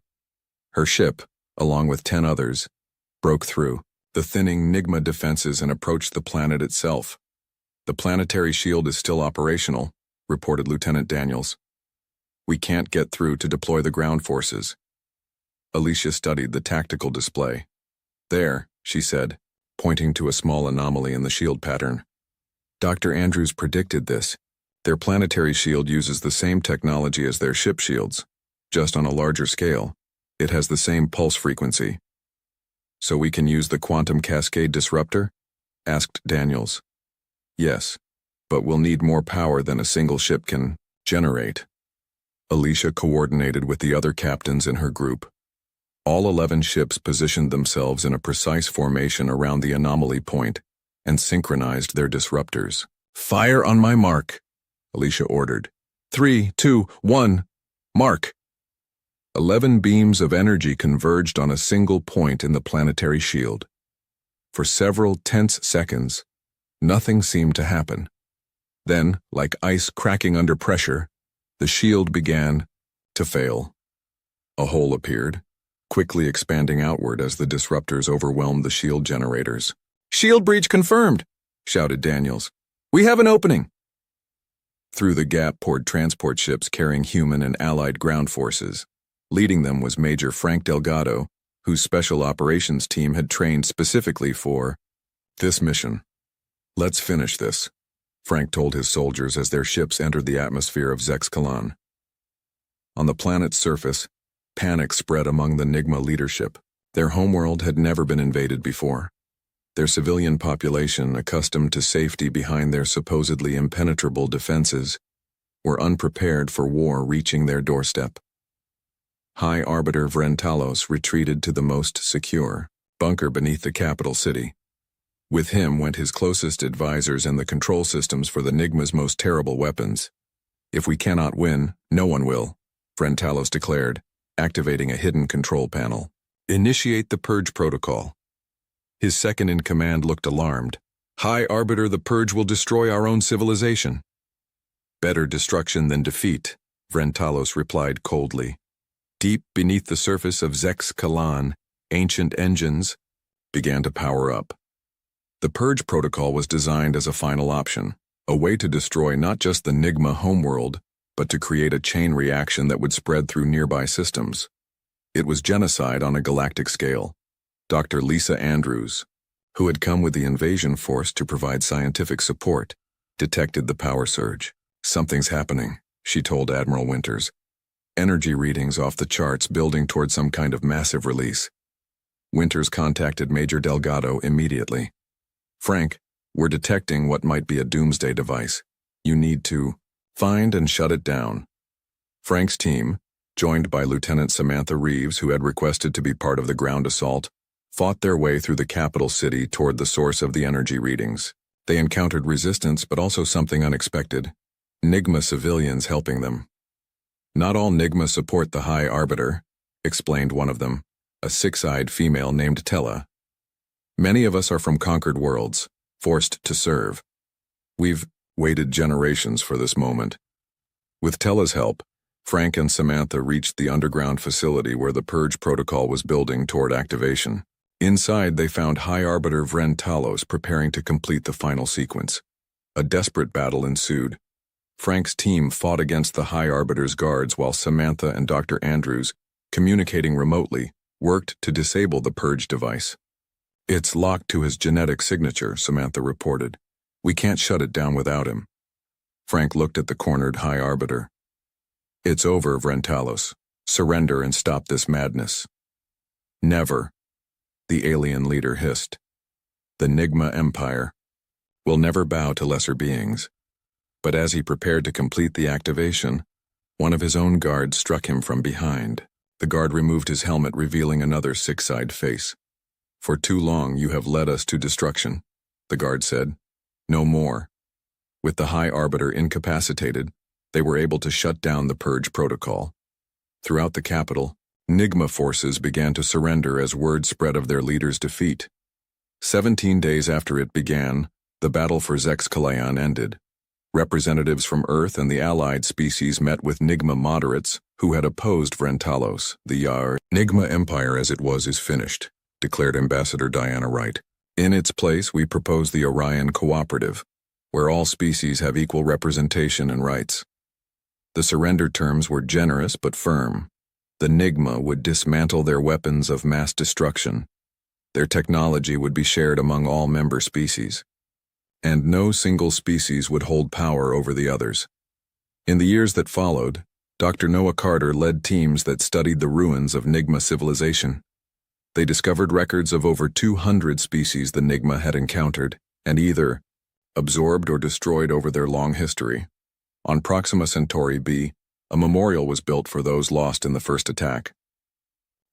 Her ship, along with 10 others, broke through the thinning Nigma defenses and approached the planet itself. "The planetary shield is still operational," reported Lieutenant Daniels. "We can't get through to deploy the ground forces." Alicia studied the tactical display. "There," she said, pointing to a small anomaly in the shield pattern. "Dr. Andrews predicted this. Their planetary shield uses the same technology as their ship shields, just on a larger scale. It has the same pulse frequency." "So we can use the quantum cascade disruptor?" asked Daniels. "Yes, but we'll need more power than a single ship can generate." Alicia coordinated with the other captains in her group. All 11 ships positioned themselves in a precise formation around the anomaly point and synchronized their disruptors. "Fire on my mark," Alicia ordered. 3, 2, 1, mark. 11 beams of energy converged on a single point in the planetary shield. For several tense seconds, nothing seemed to happen. Then, like ice cracking under pressure, the shield began to fail. A hole appeared, quickly expanding outward as the disruptors overwhelmed the shield generators. "Shield breach confirmed," shouted Daniels. "We have an opening." Through the gap poured transport ships carrying human and allied ground forces. Leading them was Major Frank Delgado, whose special operations team had trained specifically for this mission. "Let's finish this," Frank told his soldiers as their ships entered the atmosphere of Zex Kalan. On the planet's surface, panic spread among the Nigma leadership. Their homeworld had never been invaded before. Their civilian population, accustomed to safety behind their supposedly impenetrable defenses, were unprepared for war reaching their doorstep. High Arbiter Vrentalos retreated to the most secure bunker beneath the capital city. With him went his closest advisors and the control systems for the Nigma's most terrible weapons. "If we cannot win, no one will," Vrentalos declared, activating a hidden control panel. "Initiate the Purge protocol." His second-in-command looked alarmed. "High Arbiter, the Purge will destroy our own civilization." Better destruction than defeat, Vrentalos replied coldly. Deep beneath the surface of Zex-Kalan, ancient engines began to power up. The Purge protocol was designed as a final option, a way to destroy not just the Nigma homeworld, but to create a chain reaction that would spread through nearby systems. It was genocide on a galactic scale. Dr. Lisa Andrews, who had come with the invasion force to provide scientific support, detected the power surge. Something's happening, she told Admiral Winters. Energy readings off the charts building toward some kind of massive release. Winters contacted Major Delgado immediately. Frank, we're detecting what might be a doomsday device. You need to find and shut it down. Frank's team, joined by Lieutenant Samantha Reeves, who had requested to be part of the ground assault, fought their way through the capital city toward the source of the energy readings. They encountered resistance, but also something unexpected. Nigma civilians helping them. Not all Nigma support the High Arbiter, explained one of them, a six-eyed female named Tella. Many of us are from conquered worlds, forced to serve. We've waited generations for this moment. With Tella's help, Frank and Samantha reached the underground facility where the Purge protocol was building toward activation. Inside, they found High Arbiter Vrentalos preparing to complete the final sequence. A desperate battle ensued. Frank's team fought against the High Arbiter's guards while Samantha and Dr. Andrews, communicating remotely, worked to disable the Purge device. It's locked to his genetic signature, Samantha reported. We can't shut it down without him. Frank looked at the cornered High Arbiter. It's over, Vrentalos. Surrender and stop this madness. Never, the alien leader hissed. The Nigma Empire will never bow to lesser beings. But as he prepared to complete the activation, one of his own guards struck him from behind. The guard removed his helmet, revealing another six-eyed face. For too long you have led us to destruction, the guard said. No more. With the High Arbiter incapacitated, they were able to shut down the Purge protocol. Throughout the capital, Nigma forces began to surrender as word spread of their leader's defeat. 17 days after it began, the battle for Zex-Kalan ended. Representatives from Earth and the allied species met with Nigma moderates who had opposed Vrentalos. The Nigma Empire as it was is finished, declared Ambassador Diana Wright. In its place, we propose the Orion Cooperative, where all species have equal representation and rights. The surrender terms were generous but firm. The Nigma would dismantle their weapons of mass destruction. Their technology would be shared among all member species. And no single species would hold power over the others. In the years that followed, Dr. Noah Carter led teams that studied the ruins of Nigma civilization. They discovered records of over 200 species the Nigma had encountered, and either absorbed or destroyed over their long history. On Proxima Centauri b, a memorial was built for those lost in the first attack.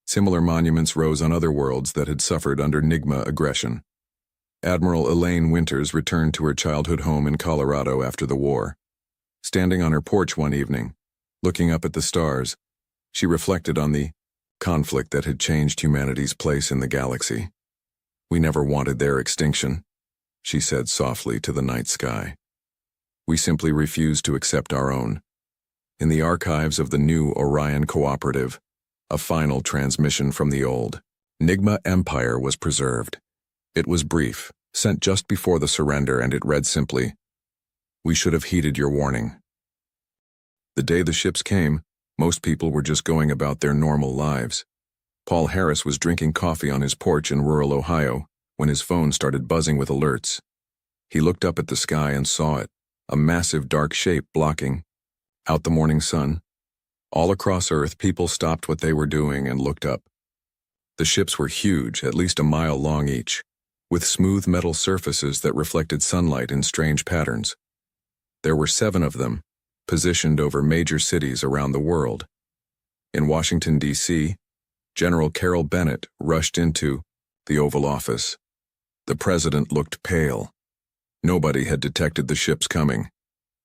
Similar monuments rose on other worlds that had suffered under Nigma aggression. Admiral Elaine Winters returned to her childhood home in Colorado after the war. Standing on her porch one evening, looking up at the stars, she reflected on the conflict that had changed humanity's place in the galaxy. We never wanted their extinction, she said softly to the night sky. We simply refused to accept our own. In the archives of the new Orion Cooperative, a final transmission from the old Nigma Empire was preserved. It was brief, sent just before the surrender, and it read simply, "We should have heeded your warning." The day the ships came, most people were just going about their normal lives. Paul Harris was drinking coffee on his porch in rural Ohio when his phone started buzzing with alerts. He looked up at the sky and saw it, a massive dark shape blocking out the morning sun. All across Earth, people stopped what they were doing and looked up. The ships were huge, at least a mile long each, with smooth metal surfaces that reflected sunlight in strange patterns. There were 7 of them, positioned over major cities around the world. In Washington, D.C., General Carol Bennett rushed into the Oval Office. The president looked pale. Nobody had detected the ships coming.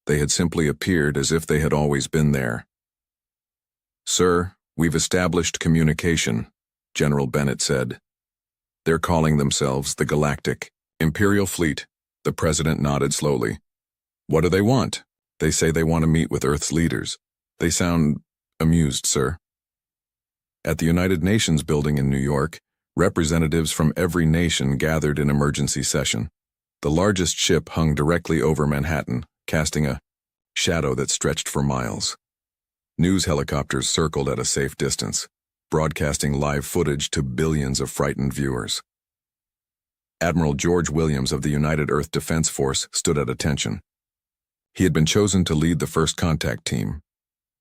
They had simply appeared as if they had always been there. "Sir, we've established communication," General Bennett said. "They're calling themselves the Galactic Imperial Fleet." The president nodded slowly. "What do they want?" They say they want to meet with Earth's leaders. They sound amused, sir. At the United Nations building in New York, representatives from every nation gathered in emergency session. The largest ship hung directly over Manhattan, casting a shadow that stretched for miles. News helicopters circled at a safe distance, broadcasting live footage to billions of frightened viewers. Admiral George Williams of the United Earth Defense Force stood at attention. He had been chosen to lead the first contact team.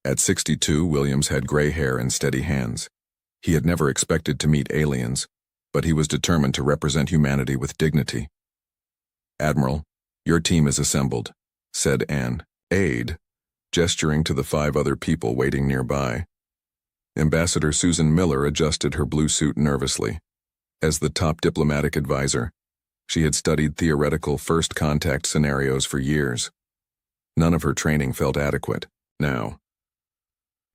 At 62, Williams had gray hair and steady hands. He had never expected to meet aliens, but he was determined to represent humanity with dignity. "Admiral, your team is assembled," said an aide, gesturing to the 5 other people waiting nearby. Ambassador Susan Miller adjusted her blue suit nervously. As the top diplomatic advisor, she had studied theoretical first contact scenarios for years. None of her training felt adequate now.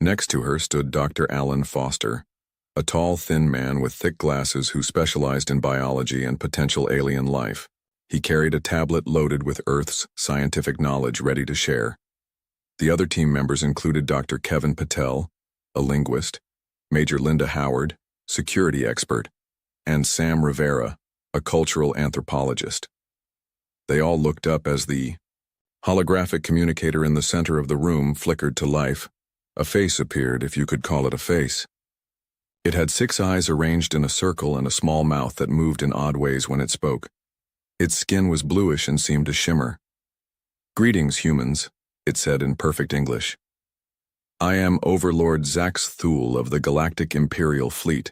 Next to her stood Dr. Alan Foster, a tall, thin man with thick glasses who specialized in biology and potential alien life. He carried a tablet loaded with Earth's scientific knowledge ready to share. The other team members included Dr. Kevin Patel, a linguist, Major Linda Howard, security expert, and Sam Rivera, a cultural anthropologist. They all looked up as the holographic communicator in the center of the room flickered to life. A face appeared, if you could call it a face. It had 6 eyes arranged in a circle and a small mouth that moved in odd ways when it spoke. Its skin was bluish and seemed to shimmer. "Greetings, humans," it said in perfect English. "I am Overlord Zax Thule of the Galactic Imperial Fleet.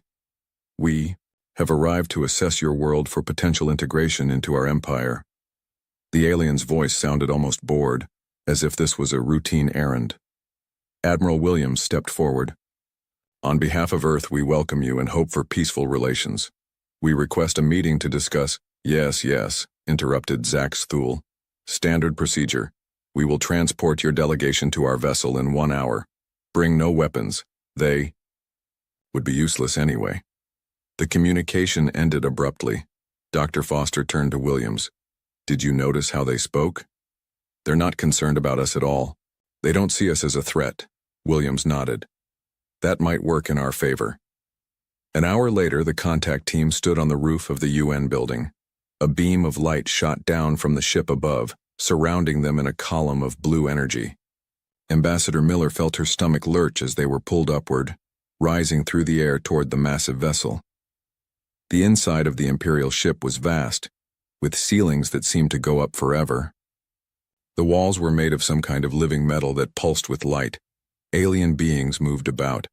We have arrived to assess your world for potential integration into our empire." The alien's voice sounded almost bored, as if this was a routine errand. Admiral Williams stepped forward. "On behalf of Earth, we welcome you and hope for peaceful relations. We request a meeting to discuss—" Yes, interrupted Zax Thule. "Standard procedure. We will transport your delegation to our vessel in 1 hour. Bring no weapons. They would be useless anyway." The communication ended abruptly. Dr. Foster turned to Williams. "Did you notice how they spoke? They're not concerned about us at all. They don't see us as a threat." Williams nodded. "That might work in our favor." An hour later, the contact team stood on the roof of the UN building. A beam of light shot down from the ship above, surrounding them in a column of blue energy. Ambassador Miller felt her stomach lurch as they were pulled upward, rising through the air toward the massive vessel. The inside of the Imperial ship was vast, with ceilings that seemed to go up forever. The walls were made of some kind of living metal that pulsed with light. Alien beings moved about,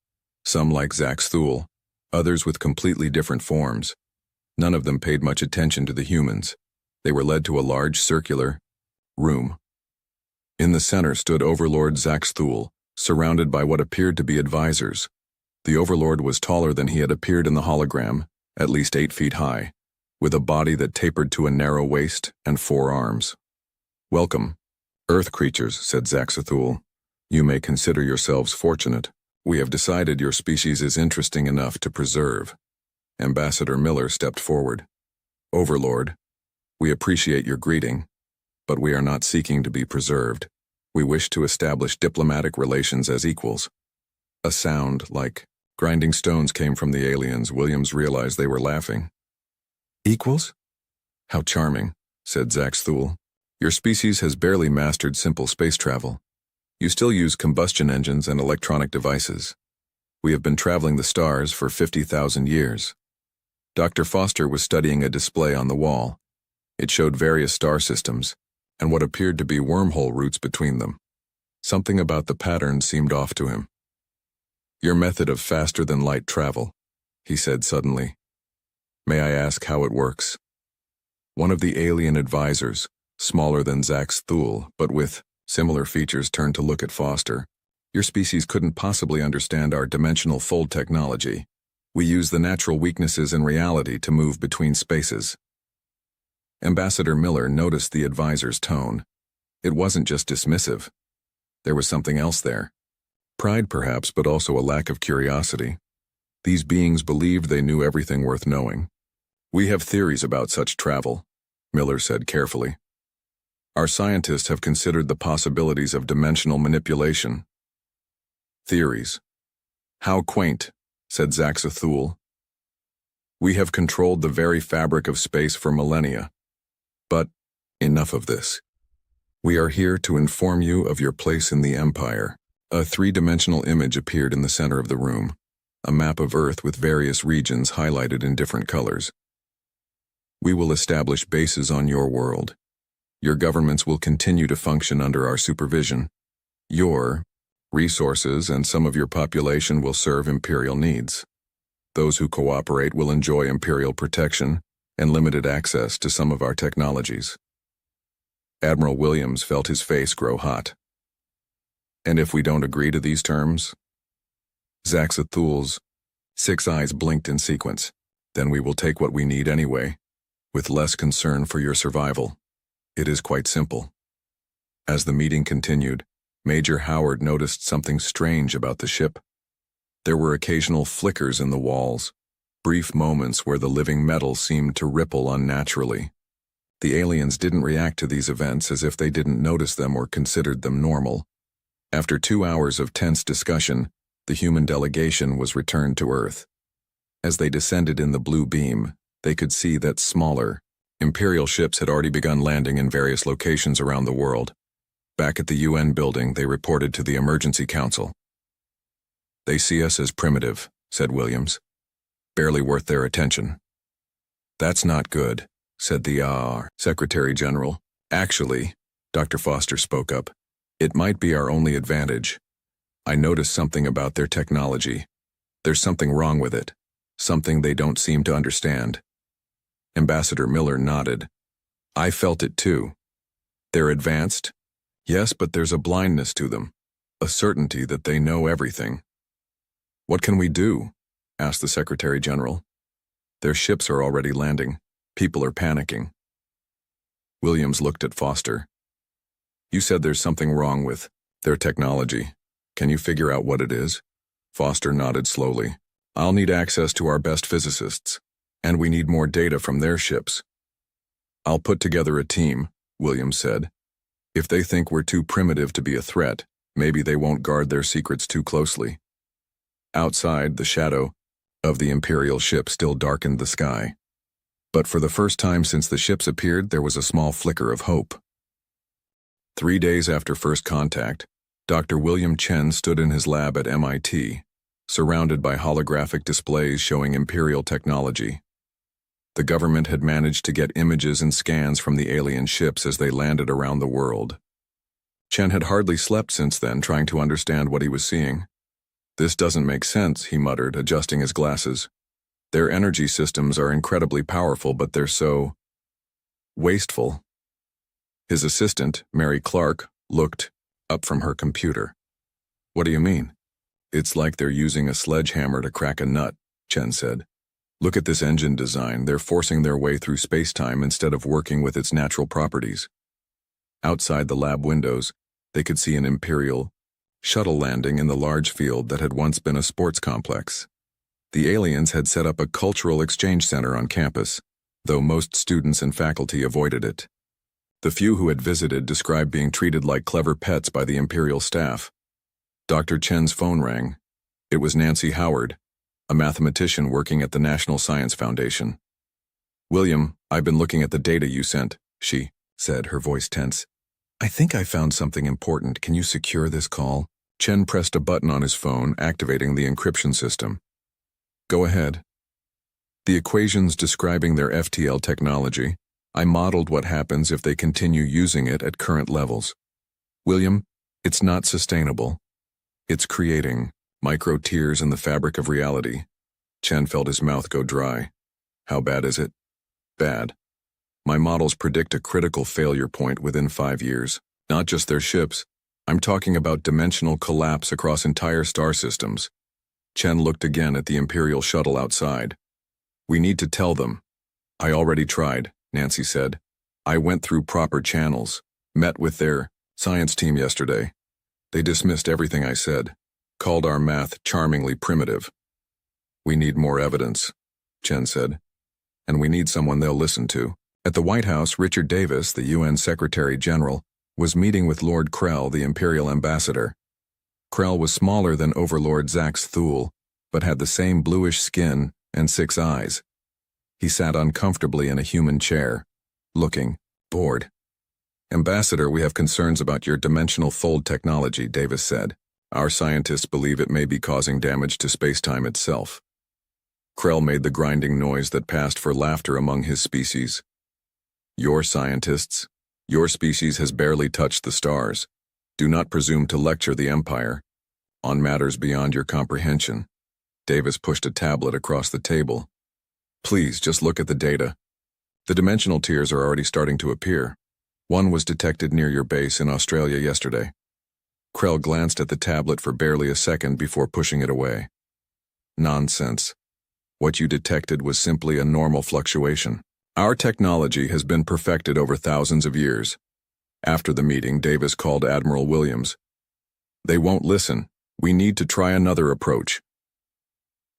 some like Zax Thule, others with completely different forms. None of them paid much attention to the humans. They were led to a large circular room. In the center stood Overlord Zax Thule, surrounded by what appeared to be advisors. The Overlord was taller than he had appeared in the hologram, at least 8 feet high, with a body that tapered to a narrow waist and 4 arms. "Welcome, Earth creatures," said Zax Thule. "You may consider yourselves fortunate. We have decided your species is interesting enough to preserve." Ambassador Miller stepped forward. "Overlord, we appreciate your greeting, but we are not seeking to be preserved. We wish to establish diplomatic relations as equals." A sound like grinding stones came from the aliens. Williams realized they were laughing. "Equals? How charming," said Zax Thule. "Your species has barely mastered simple space travel. You still use combustion engines and electronic devices. We have been traveling the stars for 50,000 years." Dr. Foster was studying a display on the wall. It showed various star systems, and what appeared to be wormhole routes between them. Something about the pattern seemed off to him. "Your method of faster-than-light travel," he said suddenly. "May I ask how it works?" One of the alien advisors, smaller than Zax Thule, but with similar features, turned to look at Foster. "Your species couldn't possibly understand our dimensional fold technology. We use the natural weaknesses in reality to move between spaces." Ambassador Miller noticed the advisor's tone. It wasn't just dismissive. There was something else there. Pride, perhaps, but also a lack of curiosity. These beings believed they knew everything worth knowing. "We have theories about such travel," Miller said carefully. Our scientists have considered the possibilities of dimensional manipulation. Theories. How quaint, said Zaxathul. We have controlled the very fabric of space for millennia. But enough of this. We are here to inform you of your place in the Empire. A three-dimensional image appeared in the center of the room, a map of Earth with various regions highlighted in different colors. We will establish bases on your world. Your governments will continue to function under our supervision. Your resources and some of your population will serve Imperial needs. Those who cooperate will enjoy Imperial protection and limited access to some of our technologies. Admiral Williams felt his face grow hot. And if we don't agree to these terms? Zaxathul's 6 eyes blinked in sequence. Then we will take what we need anyway, with less concern for your survival. It is quite simple. As the meeting continued, Major Howard noticed something strange about the ship. There were occasional flickers in the walls, brief moments where the living metal seemed to ripple unnaturally. The aliens didn't react to these events as if they didn't notice them or considered them normal. After 2 hours of tense discussion, the human delegation was returned to Earth. As they descended in the blue beam, they could see that smaller, Imperial ships had already begun landing in various locations around the world. Back at the UN building, they reported to the Emergency Council. They see us as primitive, said Williams. Barely worth their attention. That's not good, said the Secretary General. Actually, Dr. Foster spoke up, it might be our only advantage. I noticed something about their technology. There's something wrong with it. Something they don't seem to understand. Ambassador Miller nodded. I felt it too. They're advanced? Yes, but there's a blindness to them. A certainty that they know everything. What can we do? Asked the Secretary General. Their ships are already landing. People are panicking. Williams looked at Foster. You said there's something wrong with their technology. Can you figure out what it is? Foster nodded slowly. I'll need access to our best physicists, and we need more data from their ships. I'll put together a team, Williams said. If they think we're too primitive to be a threat, maybe they won't guard their secrets too closely. Outside, the shadow of the Imperial ship still darkened the sky. But for the first time since the ships appeared, there was a small flicker of hope. 3 days after first contact, Dr. William Chen stood in his lab at MIT, surrounded by holographic displays showing Imperial technology. The government had managed to get images and scans from the alien ships as they landed around the world. Chen had hardly slept since then, trying to understand what he was seeing. This doesn't make sense, he muttered, adjusting his glasses. Their energy systems are incredibly powerful, but they're so wasteful. His assistant, Mary Clark, looked up from her computer. What do you mean? It's like they're using a sledgehammer to crack a nut, Chen said. Look at this engine design. They're forcing their way through space-time instead of working with its natural properties. Outside the lab windows, they could see an Imperial shuttle landing in the large field that had once been a sports complex. The aliens had set up a cultural exchange center on campus, though most students and faculty avoided it. The few who had visited described being treated like clever pets by the Imperial staff. Dr. Chen's phone rang. It was Nancy Howard, a mathematician working at the National Science Foundation. William, I've been looking at the data you sent, she said, her voice tense. I think I found something important. Can you secure this call? Chen pressed a button on his phone, activating the encryption system. Go ahead. The equations describing their FTL technology, I modeled what happens if they continue using it at current levels. William, it's not sustainable. It's creating micro tears in the fabric of reality. Chen felt his mouth go dry. How bad is it? Bad. My models predict a critical failure point within 5 years. Not just their ships. I'm talking about dimensional collapse across entire star systems. Chen looked again at the Imperial shuttle outside. We need to tell them. I already tried, Nancy said. I went through proper channels, met with their science team yesterday. They dismissed everything I said, called our math charmingly primitive. We need more evidence, Chen said, and we need someone they'll listen to. At the White House, Richard Davis, the UN Secretary General, was meeting with Lord Krell, the Imperial Ambassador. Krell was smaller than Overlord Zax Thule, but had the same bluish skin and 6 eyes. He sat uncomfortably in a human chair, looking bored. "Ambassador, we have concerns about your dimensional fold technology," Davis said. "Our scientists believe it may be causing damage to space-time itself." Krell made the grinding noise that passed for laughter among his species. "Your scientists? Your species has barely touched the stars. Do not presume to lecture the Empire on matters beyond your comprehension." Davis pushed a tablet across the table. "Please, just look at the data. The dimensional tears are already starting to appear. One was detected near your base in Australia yesterday." Krell glanced at the tablet for barely a second before pushing it away. "Nonsense. What you detected was simply a normal fluctuation. Our technology has been perfected over thousands of years." After the meeting, Davis called Admiral Williams. "They won't listen. We need to try another approach."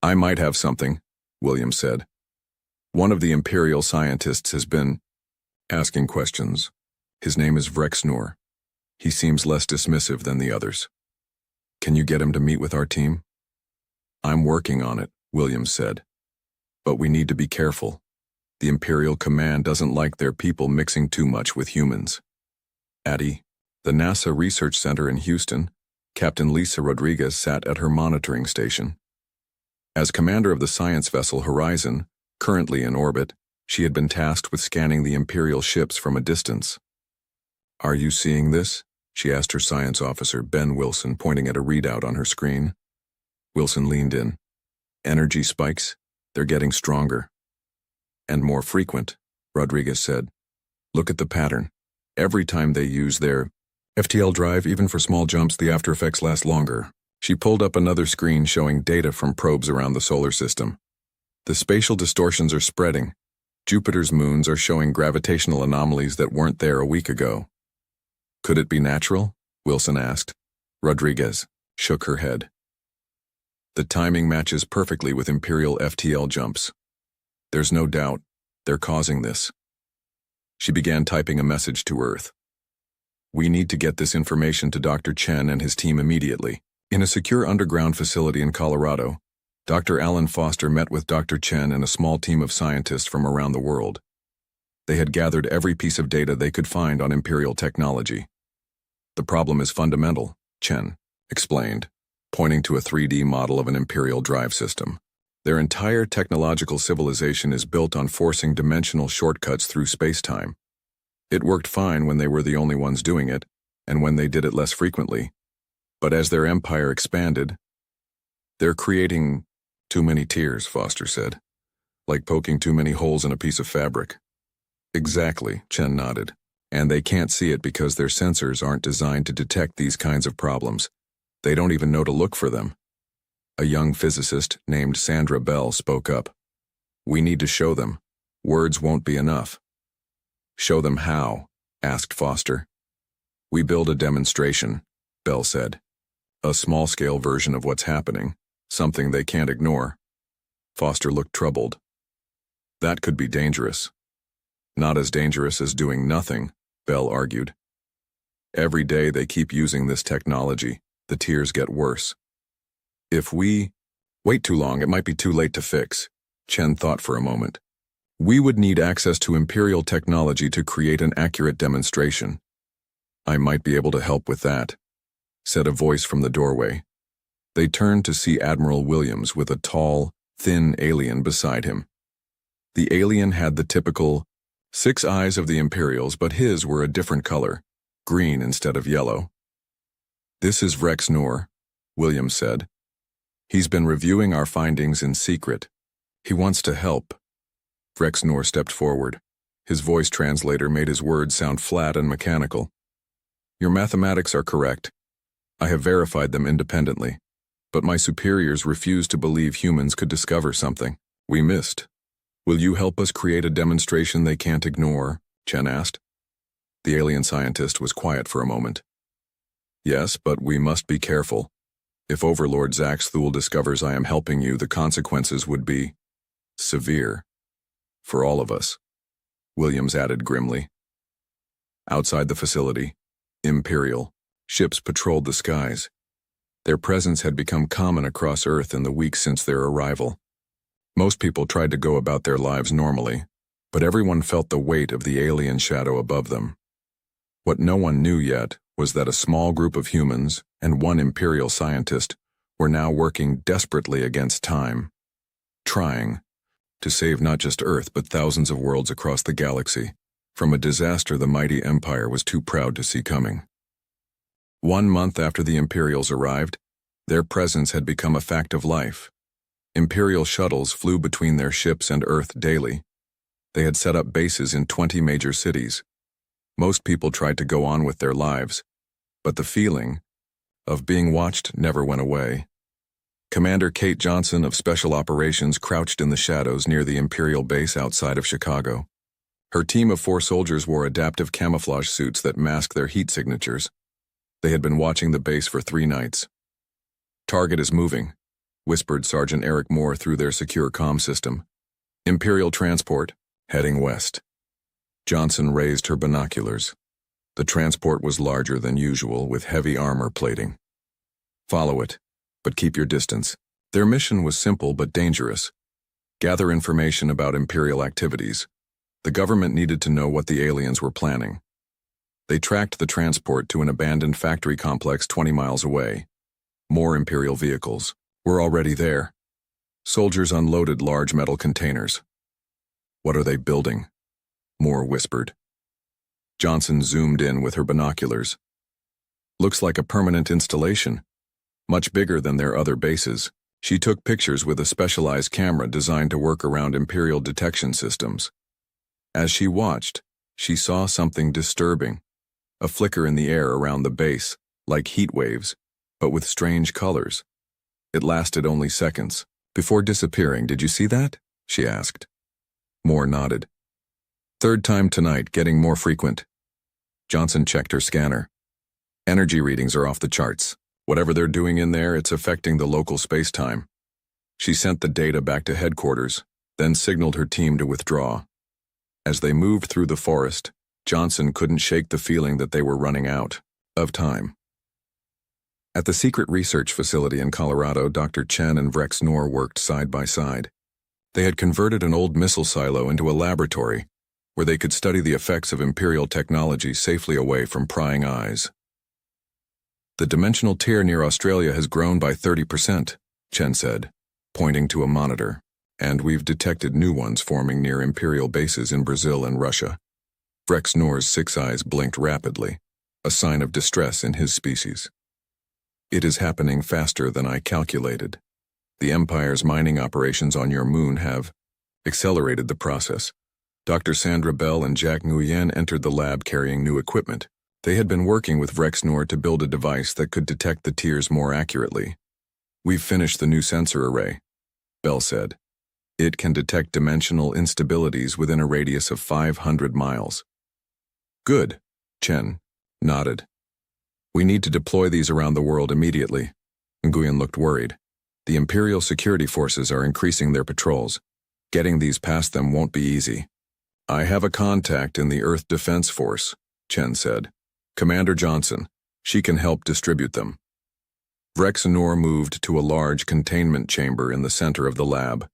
"I might have something," Williams said. "One of the Imperial scientists has been asking questions. His name is Vrexnor. He seems less dismissive than the others. Can you get him to meet with our team?" "I'm working on it," Williams said. "But we need to be careful. The Imperial Command doesn't like their people mixing too much with humans." At the NASA Research Center in Houston, Captain Lisa Rodriguez sat at her monitoring station. As commander of the science vessel Horizon, currently in orbit, she had been tasked with scanning the Imperial ships from a distance. "Are you seeing this?" she asked her science officer, Ben Wilson, pointing at a readout on her screen. Wilson leaned in. "Energy spikes? They're getting stronger." "And more frequent," Rodriguez said. "Look at the pattern. Every time they use their FTL drive, even for small jumps, the after effects last longer." She pulled up another screen showing data from probes around the solar system. "The spatial distortions are spreading. Jupiter's moons are showing gravitational anomalies that weren't there a week ago." "Could it be natural?" Wilson asked. Rodriguez shook her head. "The timing matches perfectly with Imperial FTL jumps. There's no doubt they're causing this." She began typing a message to Earth. "We need to get this information to Dr. Chen and his team immediately." In a secure underground facility in Colorado, Dr. Alan Foster met with Dr. Chen and a small team of scientists from around the world. They had gathered every piece of data they could find on Imperial technology. "The problem is fundamental," Chen explained, pointing to a 3D model of an Imperial drive system. "Their entire technological civilization is built on forcing dimensional shortcuts through space-time. It worked fine when they were the only ones doing it, and when they did it less frequently. But as their empire expanded, they're creating too many tiers," Foster said. "Like poking too many holes in a piece of fabric." "Exactly," Chen nodded. "And they can't see it because their sensors aren't designed to detect these kinds of problems. They don't even know to look for them." A young physicist named Sandra Bell spoke up. "We need to show them. Words won't be enough." "Show them how?" asked Foster. "We build a demonstration," Bell said. "A small-scale version of what's happening, something they can't ignore." Foster looked troubled. "That could be dangerous." "Not as dangerous as doing nothing," Bell argued. "Every day they keep using this technology, the tears get worse. If we wait too long, it might be too late to fix." Chen thought for a moment. "We would need access to Imperial technology to create an accurate demonstration." "I might be able to help with that," said a voice from the doorway. They turned to see Admiral Williams with a tall, thin alien beside him. The alien had the typical 6 eyes of the Imperials, but his were a different color, green instead of yellow. "This is Vrexnor," Williams said. "He's been reviewing our findings in secret. He wants to help." Vrexnor stepped forward. His voice translator made his words sound flat and mechanical. "Your mathematics are correct. I have verified them independently. But my superiors refuse to believe humans could discover something we missed. Will you help us create a demonstration they can't ignore?" Chen asked. The alien scientist was quiet for a moment. "Yes, but we must be careful. If Overlord Zax Thule discovers I am helping you, the consequences would be severe. For all of us." Williams added grimly. Outside the facility, Imperial ships patrolled the skies. Their presence had become common across Earth in the weeks since their arrival. Most people tried to go about their lives normally, but everyone felt the weight of the alien shadow above them. What no one knew yet was that a small group of humans and one Imperial scientist were now working desperately against time, trying to save not just Earth but thousands of worlds across the galaxy from a disaster the mighty Empire was too proud to see coming. 1 month after the Imperials arrived, their presence had become a fact of life. Imperial shuttles flew between their ships and Earth daily. They had set up bases in 20 major cities. Most people tried to go on with their lives, but the feeling of being watched never went away. Commander Kate Johnson of Special Operations crouched in the shadows near the Imperial base outside of Chicago. Her team of 4 soldiers wore adaptive camouflage suits that masked their heat signatures. They had been watching the base for 3 nights. "Target is moving," whispered Sergeant Eric Moore through their secure comm system. "Imperial transport, heading west." Johnson raised her binoculars. The transport was larger than usual, with heavy armor plating. "Follow it, but keep your distance." Their mission was simple but dangerous. Gather information about Imperial activities. The government needed to know what the aliens were planning. They tracked the transport to an abandoned factory complex 20 miles away. More Imperial vehicles were already there. Soldiers unloaded large metal containers. "What are they building?" Moore whispered. Johnson zoomed in with her binoculars. "Looks like a permanent installation, much bigger than their other bases." She took pictures with a specialized camera designed to work around Imperial detection systems. As she watched, she saw something disturbing. A flicker in the air around the base, like heat waves, but with strange colors. It lasted only seconds. Before disappearing, "Did you see that?" she asked. Moore nodded. "Third time tonight, getting more frequent." Johnson checked her scanner. "Energy readings are off the charts. Whatever they're doing in there, it's affecting the local space-time." She sent the data back to headquarters, then signaled her team to withdraw. As they moved through the forest, Johnson couldn't shake the feeling that they were running out of time. At the secret research facility in Colorado, Dr. Chen and Vrex Noor worked side by side. They had converted an old missile silo into a laboratory where they could study the effects of Imperial technology safely away from prying eyes. "The dimensional tear near Australia has grown by 30%, Chen said, pointing to a monitor, "and we've detected new ones forming near Imperial bases in Brazil and Russia." Vrex Noor's 6 eyes blinked rapidly, a sign of distress in his species. "It is happening faster than I calculated. The Empire's mining operations on your moon have accelerated the process." Dr. Sandra Bell and Jack Nguyen entered the lab carrying new equipment. They had been working with Vrex Noor to build a device that could detect the tears more accurately. "We've finished the new sensor array," Bell said. "It can detect dimensional instabilities within a radius of 500 miles. "Good," Chen nodded. "We need to deploy these around the world immediately." Nguyen looked worried. "The Imperial security forces are increasing their patrols. Getting these past them won't be easy." "I have a contact in the Earth Defense Force," Chen said. "Commander Johnson. She can help distribute them." Vrex Noor moved to a large containment chamber in the center of the lab.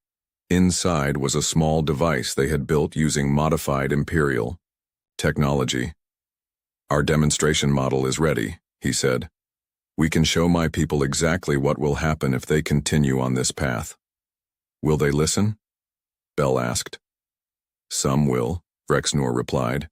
Inside was a small device they had built using modified Imperial technology. "Our demonstration model is ready," he said. "We can show my people exactly what will happen if they continue on this path." "Will they listen?" Bell asked. "Some will," Vrex Noor replied.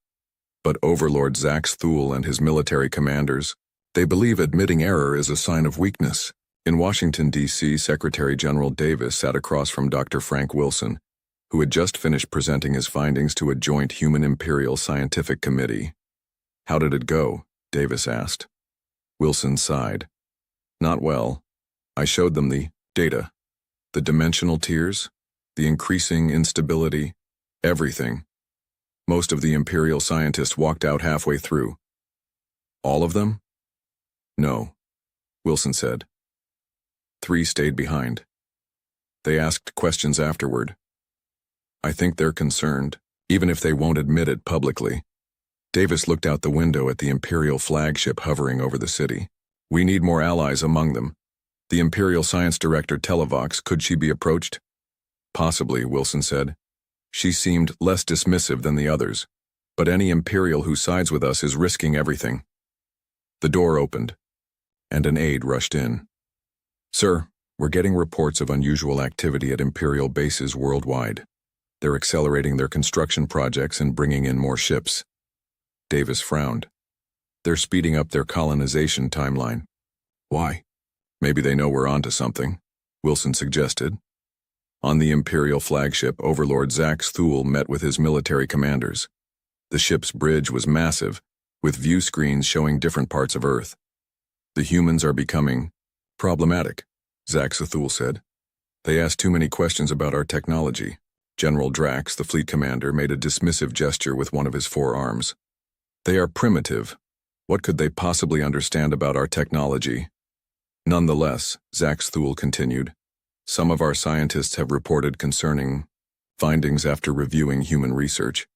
"But Overlord Zax Thule and his military commanders, they believe admitting error is a sign of weakness." In Washington, D.C., Secretary General Davis sat across from Dr. Frank Wilson, who had just finished presenting his findings to a joint Human-Imperial Scientific Committee. "How did it go?" Davis asked. Wilson sighed. "Not well. I showed them the data. The dimensional tears, the increasing instability, everything. Most of the Imperial scientists walked out halfway through." "All of them?" "No," Wilson said. 3 stayed behind. They asked questions afterward. "I think they're concerned," even if they won't admit it publicly. Davis looked out the window at the Imperial flagship hovering over the city. We need more allies among them. The Imperial Science Director Televox, could she be approached? Possibly, Wilson said. She seemed less dismissive than the others, but any Imperial who sides with us is risking everything. The door opened, and an aide rushed in. Sir, we're getting reports of unusual activity at Imperial bases worldwide. They're accelerating their construction projects and bringing in more ships. Davis frowned. They're speeding up their colonization timeline. Why? Maybe they know we're onto something, Wilson suggested. On the Imperial flagship, Overlord Zax Thule met with his military commanders. The ship's bridge was massive, with view screens showing different parts of Earth. The humans are becoming problematic, Zax Thule said. They ask too many questions about our technology. General Drax, the fleet commander, made a dismissive gesture with one of his forearms. They are primitive. What could they possibly understand about our technology? Nonetheless, Zax Thule continued, some of our scientists have reported concerning findings after reviewing human research.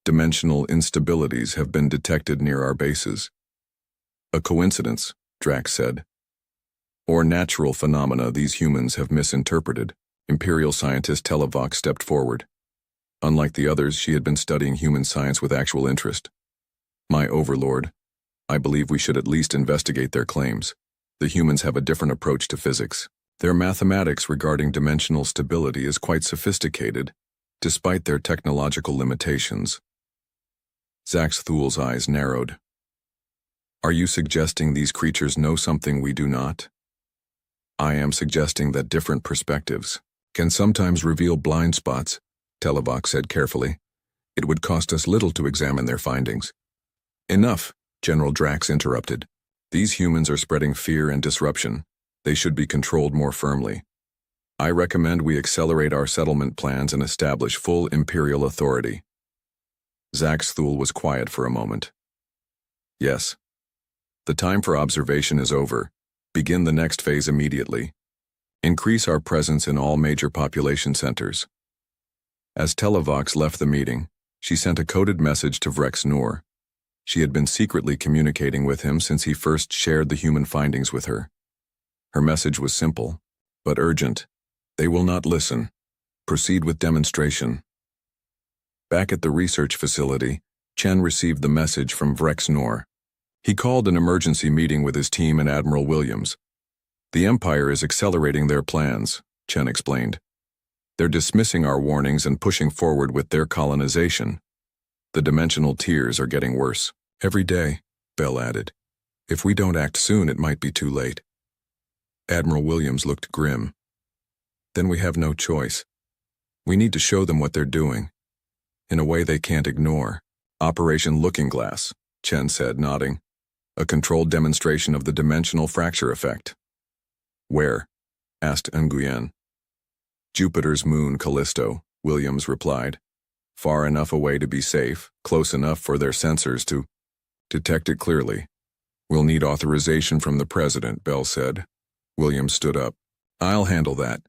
Dimensional instabilities have been detected near our bases. A coincidence, Drax said. Or natural phenomena these humans have misinterpreted. Imperial scientist Televox stepped forward. Unlike the others, she had been studying human science with actual interest. My overlord, I believe we should at least investigate their claims. The humans have a different approach to physics. Their mathematics regarding dimensional stability is quite sophisticated, despite their technological limitations. Zax Thule's eyes narrowed. Are you suggesting these creatures know something we do not? I am suggesting that different perspectives can sometimes reveal blind spots, Televox said carefully. It would cost us little to examine their findings. Enough, General Drax interrupted. These humans are spreading fear and disruption. They should be controlled more firmly. I recommend we accelerate our settlement plans and establish full Imperial authority. Zax Thule was quiet for a moment. Yes. The time for observation is over. Begin the next phase immediately. Increase our presence in all major population centers. As Televox left the meeting, she sent a coded message to Vrex Noor. She had been secretly communicating with him since he first shared the human findings with her. Her message was simple, but urgent. They will not listen. Proceed with demonstration. Back at the research facility, Chen received the message from Vrex Noor. He called an emergency meeting with his team and Admiral Williams. The Empire is accelerating their plans, Chen explained. They're dismissing our warnings and pushing forward with their colonization. The dimensional tiers are getting worse. Every day, Bell added. If we don't act soon, it might be too late. Admiral Williams looked grim. Then we have no choice. We need to show them what they're doing, in a way they can't ignore. Operation Looking Glass, Chen said, nodding. A controlled demonstration of the dimensional fracture effect. Where? Asked Nguyen. Jupiter's moon, Callisto, Williams replied. Far enough away to be safe, close enough for their sensors to detect it clearly. We'll need authorization from the president, Bell said. Williams stood up. I'll handle that.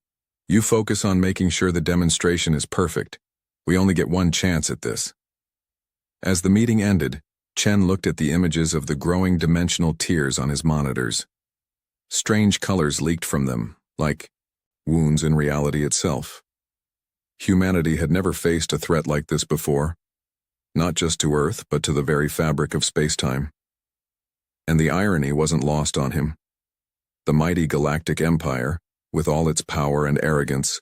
You focus on making sure the demonstration is perfect. We only get one chance at this. As the meeting ended, Chen looked at the images of the growing dimensional tiers on his monitors. Strange colors leaked from them, like wounds in reality itself. Humanity had never faced a threat like this before, not just to Earth, but to the very fabric of space-time. And the irony wasn't lost on him. The mighty galactic empire, with all its power and arrogance,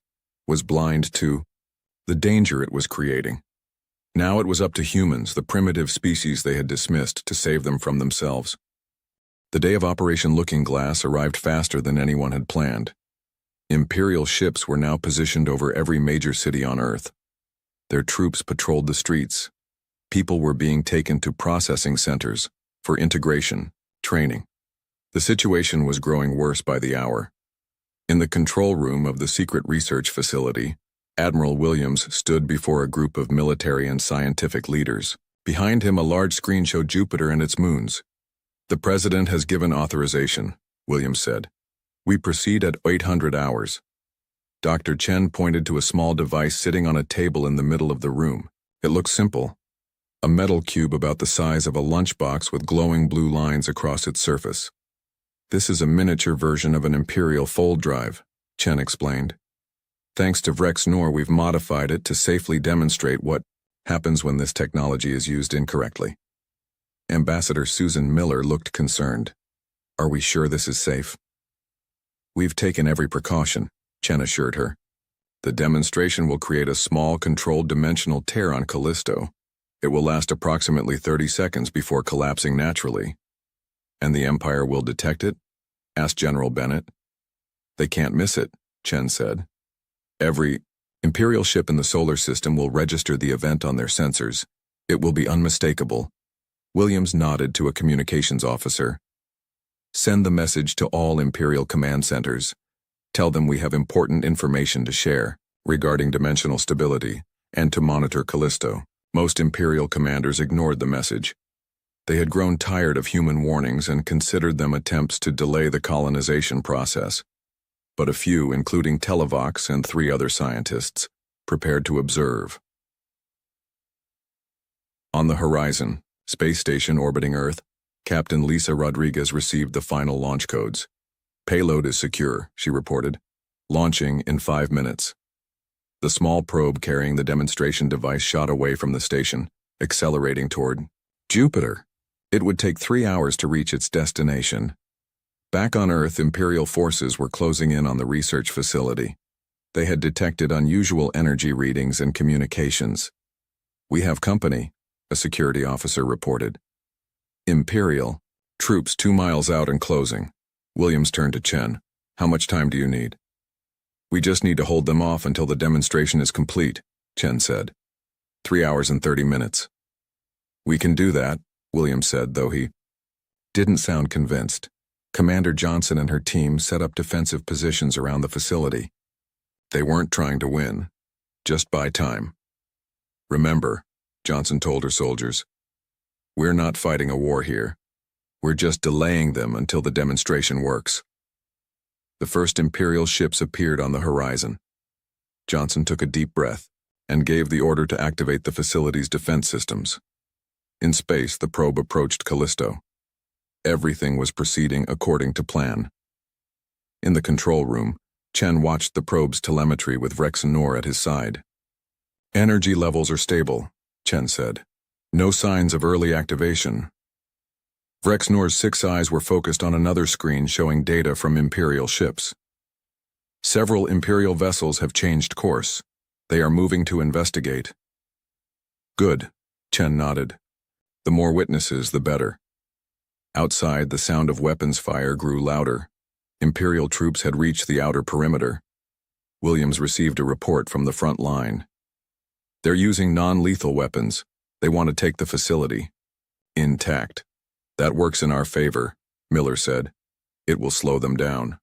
was blind to the danger it was creating. Now it was up to humans, the primitive species they had dismissed, to save them from themselves. The day of Operation Looking Glass arrived faster than anyone had planned. Imperial ships were now positioned over every major city on Earth. Their troops patrolled the streets. People were being taken to processing centers for integration, training. The situation was growing worse by the hour. In the control room of the secret research facility, Admiral Williams stood before a group of military and scientific leaders. Behind him, a large screen showed Jupiter and its moons. The president has given authorization, Williams said. We proceed at 800 hours. Dr. Chen pointed to a small device sitting on a table in the middle of the room. It looked simple. A metal cube about the size of a lunchbox with glowing blue lines across its surface. This is a miniature version of an Imperial fold drive, Chen explained. Thanks to Vrex Nor, we've modified it to safely demonstrate what happens when this technology is used incorrectly. Ambassador Susan Miller looked concerned. Are we sure this is safe? We've taken every precaution, Chen assured her. The demonstration will create a small controlled dimensional tear on Callisto. It will last approximately 30 seconds before collapsing naturally. And the Empire will detect it? Asked General Bennett. They can't miss it, Chen said. Every Imperial ship in the solar system will register the event on their sensors. It will be unmistakable. Williams nodded to a communications officer. Send the message to all Imperial command centers. Tell them we have important information to share regarding dimensional stability and to monitor Callisto. Most Imperial commanders ignored the message. They had grown tired of human warnings and considered them attempts to delay the colonization process. But a few, including Televox and 3 other scientists, prepared to observe. On the horizon, space station orbiting Earth, Captain Lisa Rodriguez received the final launch codes. Payload is secure, she reported. Launching in 5 minutes. The small probe carrying the demonstration device shot away from the station, accelerating toward Jupiter. It would take 3 hours to reach its destination. Back on Earth, Imperial forces were closing in on the research facility. They had detected unusual energy readings and communications. We have company, a security officer reported. Imperial, troops 2 miles out and closing. Williams turned to Chen. How much time do you need? We just need to hold them off until the demonstration is complete, Chen said. 3 hours and 30 minutes. We can do that, Williams said, though he didn't sound convinced. Commander Johnson and her team set up defensive positions around the facility. They weren't trying to win, just buy time. Remember, Johnson told her soldiers, we're not fighting a war here. We're just delaying them until the demonstration works. The first Imperial ships appeared on the horizon. Johnson took a deep breath and gave the order to activate the facility's defense systems. In space, the probe approached Callisto. Everything was proceeding according to plan. In the control room, Chen watched the probe's telemetry with Vrex Nor at his side. Energy levels are stable, Chen said. No signs of early activation. Vrex Nor's 6 eyes were focused on another screen showing data from Imperial ships. Several Imperial vessels have changed course. They are moving to investigate. Good, Chen nodded. The more witnesses, the better. Outside, the sound of weapons fire grew louder. Imperial troops had reached the outer perimeter. Williams received a report from the front line. They're using non-lethal weapons. They want to take the facility intact. That works in our favor, Miller said. It will slow them down.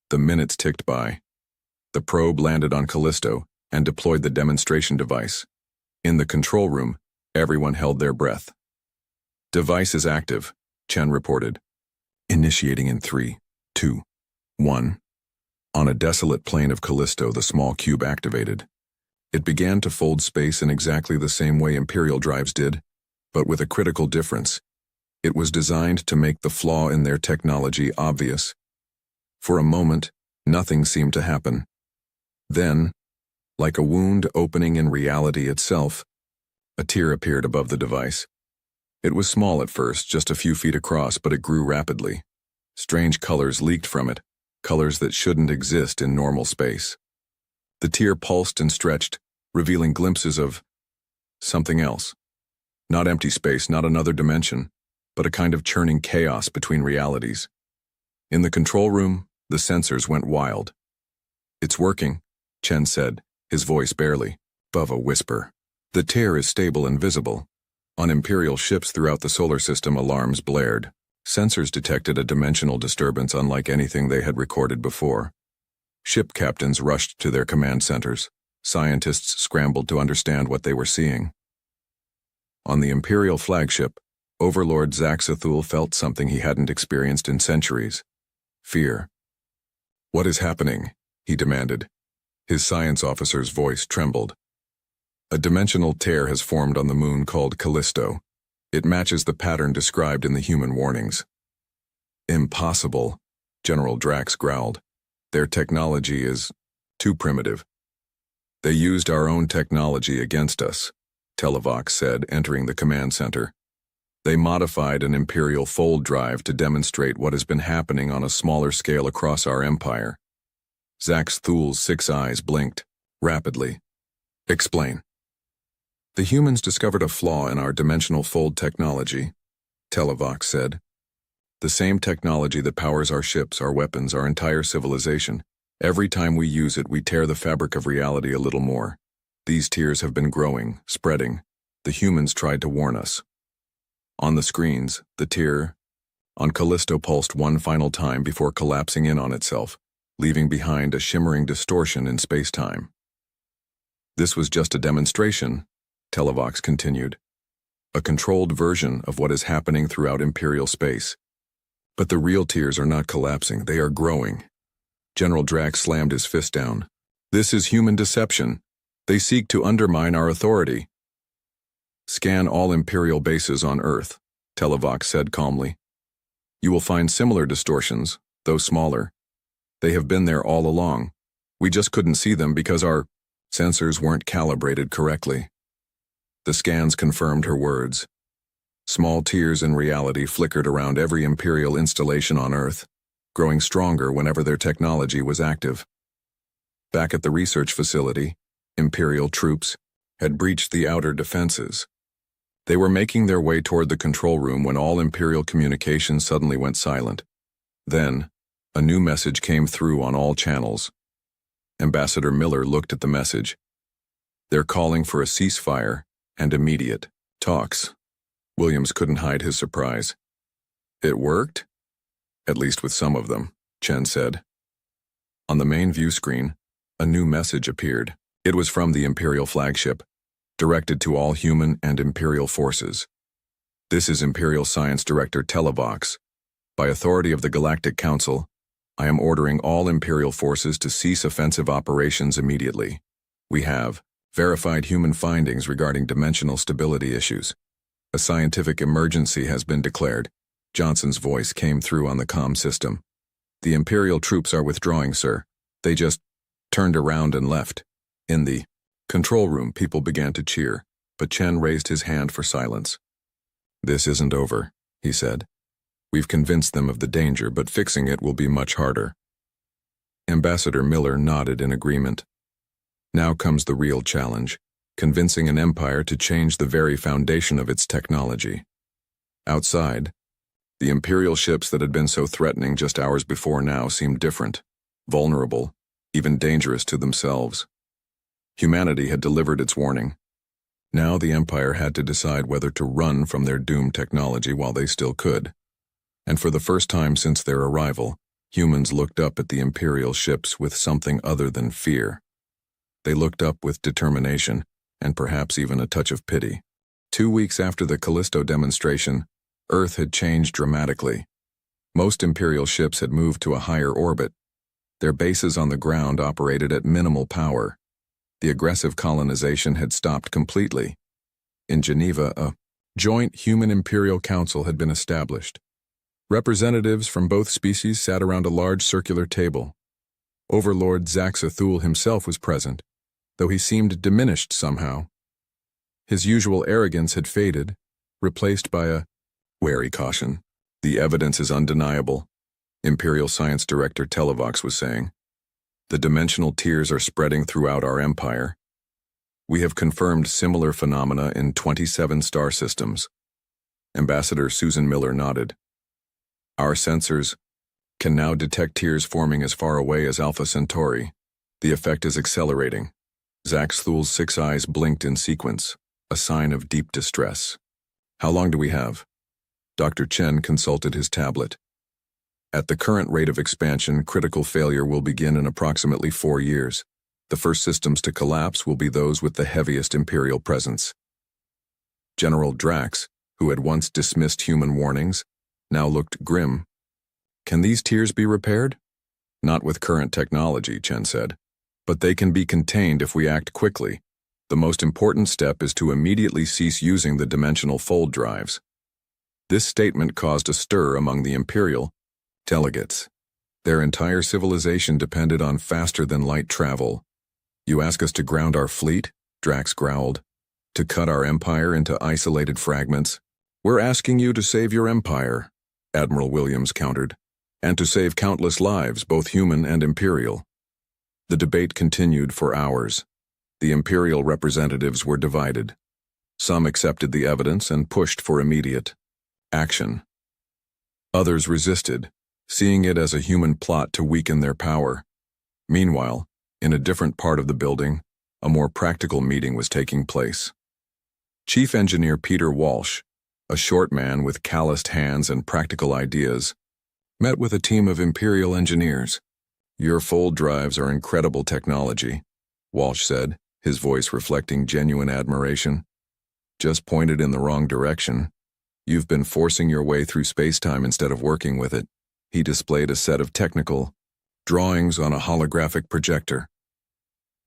The minutes ticked by. The probe landed on Callisto and deployed the demonstration device. In the control room, everyone held their breath. Device is active, Chen reported. Initiating in 3, 2, 1. On a desolate plain of Callisto, the small cube activated. It began to fold space in exactly the same way Imperial drives did, but with a critical difference. It was designed to make the flaw in their technology obvious. For a moment, nothing seemed to happen. Then, like a wound opening in reality itself, a tear appeared above the device. It was small at first, just a few feet across, but it grew rapidly. Strange colors leaked from it, colors that shouldn't exist in normal space. The tear pulsed and stretched, revealing glimpses of something else. Not empty space, not another dimension, but a kind of churning chaos between realities. In the control room, the sensors went wild. It's working, Chen said, his voice barely above a whisper. The tear is stable and visible. On Imperial ships throughout the solar system, alarms blared. Sensors detected a dimensional disturbance unlike anything they had recorded before. Ship captains rushed to their command centers. Scientists scrambled to understand what they were seeing. On the Imperial flagship, Overlord Zaxathul felt something he hadn't experienced in centuries. Fear. What is happening? He demanded. His science officer's voice trembled. A dimensional tear has formed on the moon called Callisto. It matches the pattern described in the human warnings. Impossible, General Drax growled. Their technology is too primitive. They used our own technology against us, Televox said, entering the command center. They modified an Imperial fold drive to demonstrate what has been happening on a smaller scale across our empire. Zax Thul's 6 eyes blinked, rapidly. Explain. The humans discovered a flaw in our dimensional fold technology, Televox said. The same technology that powers our ships, our weapons, our entire civilization. Every time we use it, we tear the fabric of reality a little more. These tears have been growing, spreading. The humans tried to warn us. On the screens, the tear on Callisto pulsed one final time before collapsing in on itself, leaving behind a shimmering distortion in space-time. This was just a demonstration, Televox continued. A controlled version of what is happening throughout Imperial space. But the real tears are not collapsing, they are growing. General Drax slammed his fist down. This is human deception. They seek to undermine our authority. Scan all Imperial bases on Earth, Televox said calmly. You will find similar distortions, though smaller. They have been there all along. We just couldn't see them because our sensors weren't calibrated correctly. The scans confirmed her words. Small tears in reality flickered around every Imperial installation on Earth, growing stronger whenever their technology was active. Back at the research facility, Imperial troops had breached the outer defenses. They were making their way toward the control room when all Imperial communications suddenly went silent. Then, a new message came through on all channels. Ambassador Miller looked at the message. They're calling for a ceasefire and immediate talks. Williams couldn't hide his surprise. It worked? At least with some of them, Chen said. On the main view screen, a new message appeared. It was from the Imperial flagship, directed to all human and Imperial forces. This is Imperial Science Director Televox. By authority of the Galactic Council, I am ordering all Imperial forces to cease offensive operations immediately. We have verified human findings regarding dimensional stability issues. A scientific emergency has been declared. Johnson's voice came through on the comm system. The Imperial troops are withdrawing, sir. They just turned around and left. In the control room, people began to cheer, but Chen raised his hand for silence. This isn't over, he said. We've convinced them of the danger, but fixing it will be much harder. Ambassador Miller nodded in agreement. Now comes the real challenge, convincing an empire to change the very foundation of its technology. Outside, the Imperial ships that had been so threatening just hours before now seemed different, vulnerable, even dangerous to themselves. Humanity had delivered its warning. Now the Empire had to decide whether to run from their doomed technology while they still could. And for the first time since their arrival, humans looked up at the Imperial ships with something other than fear. They looked up with determination, and perhaps even a touch of pity. 2 weeks after the Callisto demonstration, Earth had changed dramatically. Most Imperial ships had moved to a higher orbit. Their bases on the ground operated at minimal power. The aggressive colonization had stopped completely. In Geneva, a joint Human-Imperial Council had been established. Representatives from both species sat around a large circular table. Overlord Zax Thul himself was present, though he seemed diminished somehow. His usual arrogance had faded, replaced by a wary caution. The evidence is undeniable, Imperial Science Director Televox was saying. The dimensional tears are spreading throughout our empire. We have confirmed similar phenomena in 27 star systems. Ambassador Susan Miller nodded. Our sensors can now detect tears forming as far away as Alpha Centauri. The effect is accelerating. Zax Thul's 6 eyes blinked in sequence, a sign of deep distress. How long do we have? Dr. Chen consulted his tablet. At the current rate of expansion, critical failure will begin in approximately 4 years. The first systems to collapse will be those with the heaviest Imperial presence. General Drax, who had once dismissed human warnings, now looked grim. Can these tears be repaired? Not with current technology, Chen said. But they can be contained if we act quickly. The most important step is to immediately cease using the dimensional fold drives. This statement caused a stir among the Imperial delegates. Their entire civilization depended on faster-than-light travel. You ask us to ground our fleet? Drax growled. To cut our empire into isolated fragments? We're asking you to save your empire, Admiral Williams countered, and to save countless lives, both human and Imperial. The debate continued for hours. The Imperial representatives were divided. Some accepted the evidence and pushed for immediate action. Others resisted, seeing it as a human plot to weaken their power. Meanwhile, in a different part of the building, a more practical meeting was taking place. Chief Engineer Peter Walsh, a short man with calloused hands and practical ideas, met with a team of Imperial engineers. Your fold drives are incredible technology, Walsh said, his voice reflecting genuine admiration. Just pointed in the wrong direction. You've been forcing your way through space-time instead of working with it. He displayed a set of technical drawings on a holographic projector.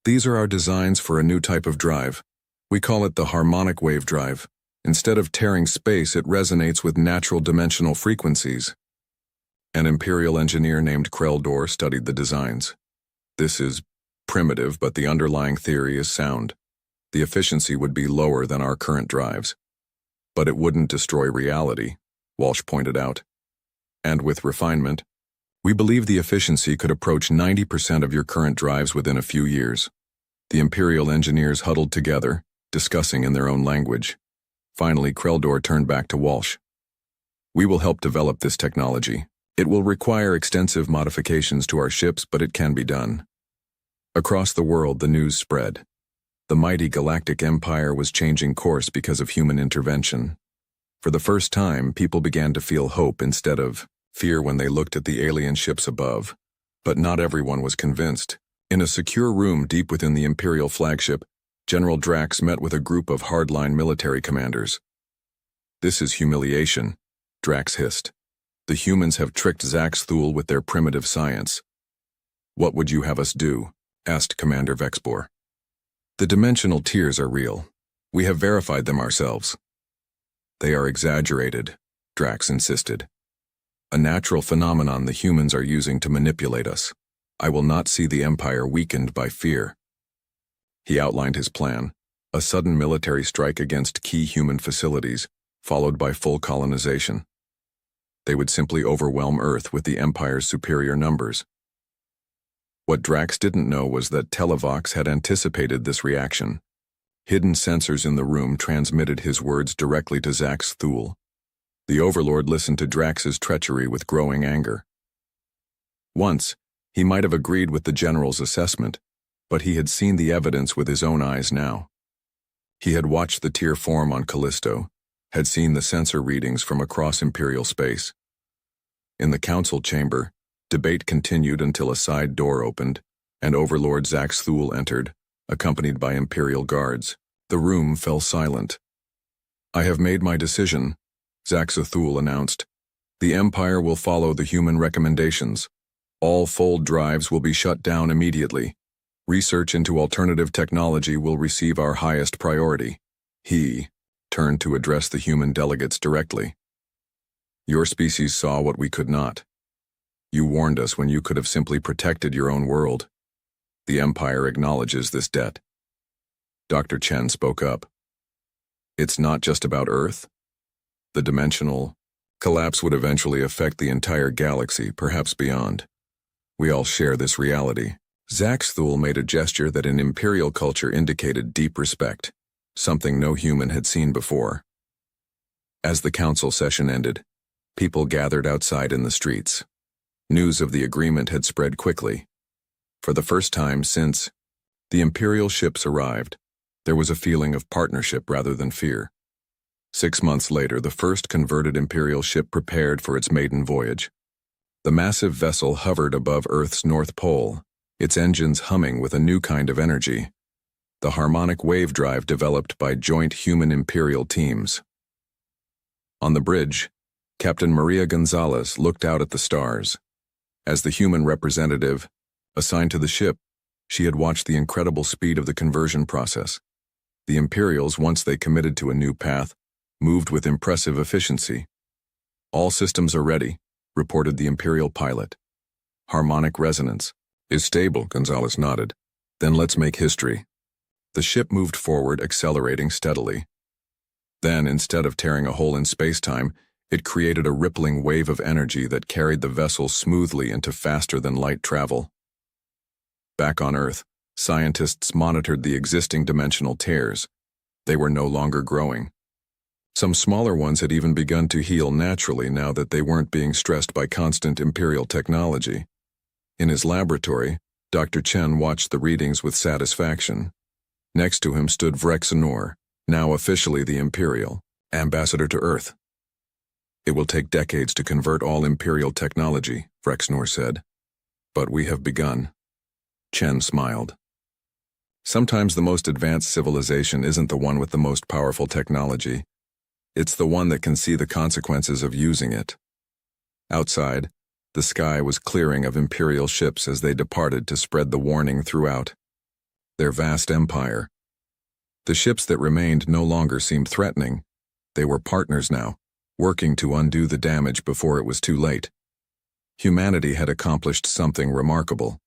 These are our designs for a new type of drive. We call it the harmonic wave drive. Instead of tearing space, it resonates with natural dimensional frequencies. An Imperial engineer named Kreldor studied the designs. This is primitive, but the underlying theory is sound. The efficiency would be lower than our current drives. But it wouldn't destroy reality, Walsh pointed out. And with refinement, we believe the efficiency could approach 90% of your current drives within a few years. The Imperial engineers huddled together, discussing in their own language. Finally, Kreldor turned back to Walsh. We will help develop this technology. It will require extensive modifications to our ships, but it can be done. Across the world, the news spread. The mighty galactic empire was changing course because of human intervention. For the first time, people began to feel hope instead of fear when they looked at the alien ships above. But not everyone was convinced. In a secure room deep within the Imperial flagship, General Drax met with a group of hardline military commanders. This is humiliation, Drax hissed. The humans have tricked Zax Thul with their primitive science. What would you have us do? Asked Commander Vexbor. The dimensional tears are real. We have verified them ourselves. They are exaggerated, Drax insisted. A natural phenomenon the humans are using to manipulate us. I will not see the Empire weakened by fear. He outlined his plan, a sudden military strike against key human facilities, followed by full colonization. They would simply overwhelm Earth with the Empire's superior numbers. What Drax didn't know was that Televox had anticipated this reaction. Hidden sensors in the room transmitted his words directly to Zax Thul. The Overlord listened to Drax's treachery with growing anger. Once, he might have agreed with the General's assessment, but he had seen the evidence with his own eyes now. He had watched the tear form on Callisto, had seen the sensor readings from across Imperial space. In the council chamber, debate continued until a side door opened, and Overlord Zax Thul entered, accompanied by Imperial guards. The room fell silent. I have made my decision, Zax Thul announced. The Empire will follow the human recommendations. All fold drives will be shut down immediately. Research into alternative technology will receive our highest priority. He turned to address the human delegates directly. Your species saw what we could not. You warned us when you could have simply protected your own world. The Empire acknowledges this debt. Dr. Chen spoke up. It's not just about Earth. The dimensional collapse would eventually affect the entire galaxy, perhaps beyond. We all share this reality. Zax Thul made a gesture that in Imperial culture indicated deep respect, something no human had seen before. As the council session ended, people gathered outside in the streets. News of the agreement had spread quickly. For the first time since the Imperial ships arrived, there was a feeling of partnership rather than fear. 6 months later, the first converted Imperial ship prepared for its maiden voyage. The massive vessel hovered above Earth's North Pole, its engines humming with a new kind of energy, the harmonic wave drive developed by joint human-Imperial teams. On the bridge, Captain Maria Gonzalez looked out at the stars. As the human representative assigned to the ship, she had watched the incredible speed of the conversion process. The Imperials, once they committed to a new path, moved with impressive efficiency. "All systems are ready," reported the Imperial pilot. "Harmonic resonance is stable," Gonzalez nodded. "Then let's make history." The ship moved forward, accelerating steadily. Then, instead of tearing a hole in space-time, it created a rippling wave of energy that carried the vessel smoothly into faster-than-light travel. Back on Earth, scientists monitored the existing dimensional tears. They were no longer growing. Some smaller ones had even begun to heal naturally now that they weren't being stressed by constant Imperial technology. In his laboratory, Dr. Chen watched the readings with satisfaction. Next to him stood Vrexenor, now officially the Imperial ambassador to Earth. "It will take decades to convert all Imperial technology," Vrexenor said. "But we have begun." Chen smiled. "Sometimes the most advanced civilization isn't the one with the most powerful technology. It's the one that can see the consequences of using it." Outside, the sky was clearing of Imperial ships as they departed to spread the warning throughout their vast empire. The ships that remained no longer seemed threatening. They were partners now, working to undo the damage before it was too late. Humanity had accomplished something remarkable.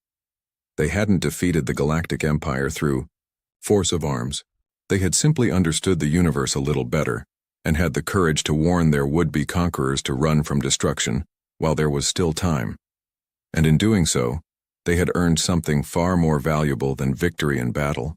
They hadn't defeated the Galactic Empire through force of arms. They had simply understood the universe a little better, and had the courage to warn their would-be conquerors to run from destruction while there was still time. And in doing so, they had earned something far more valuable than victory in battle: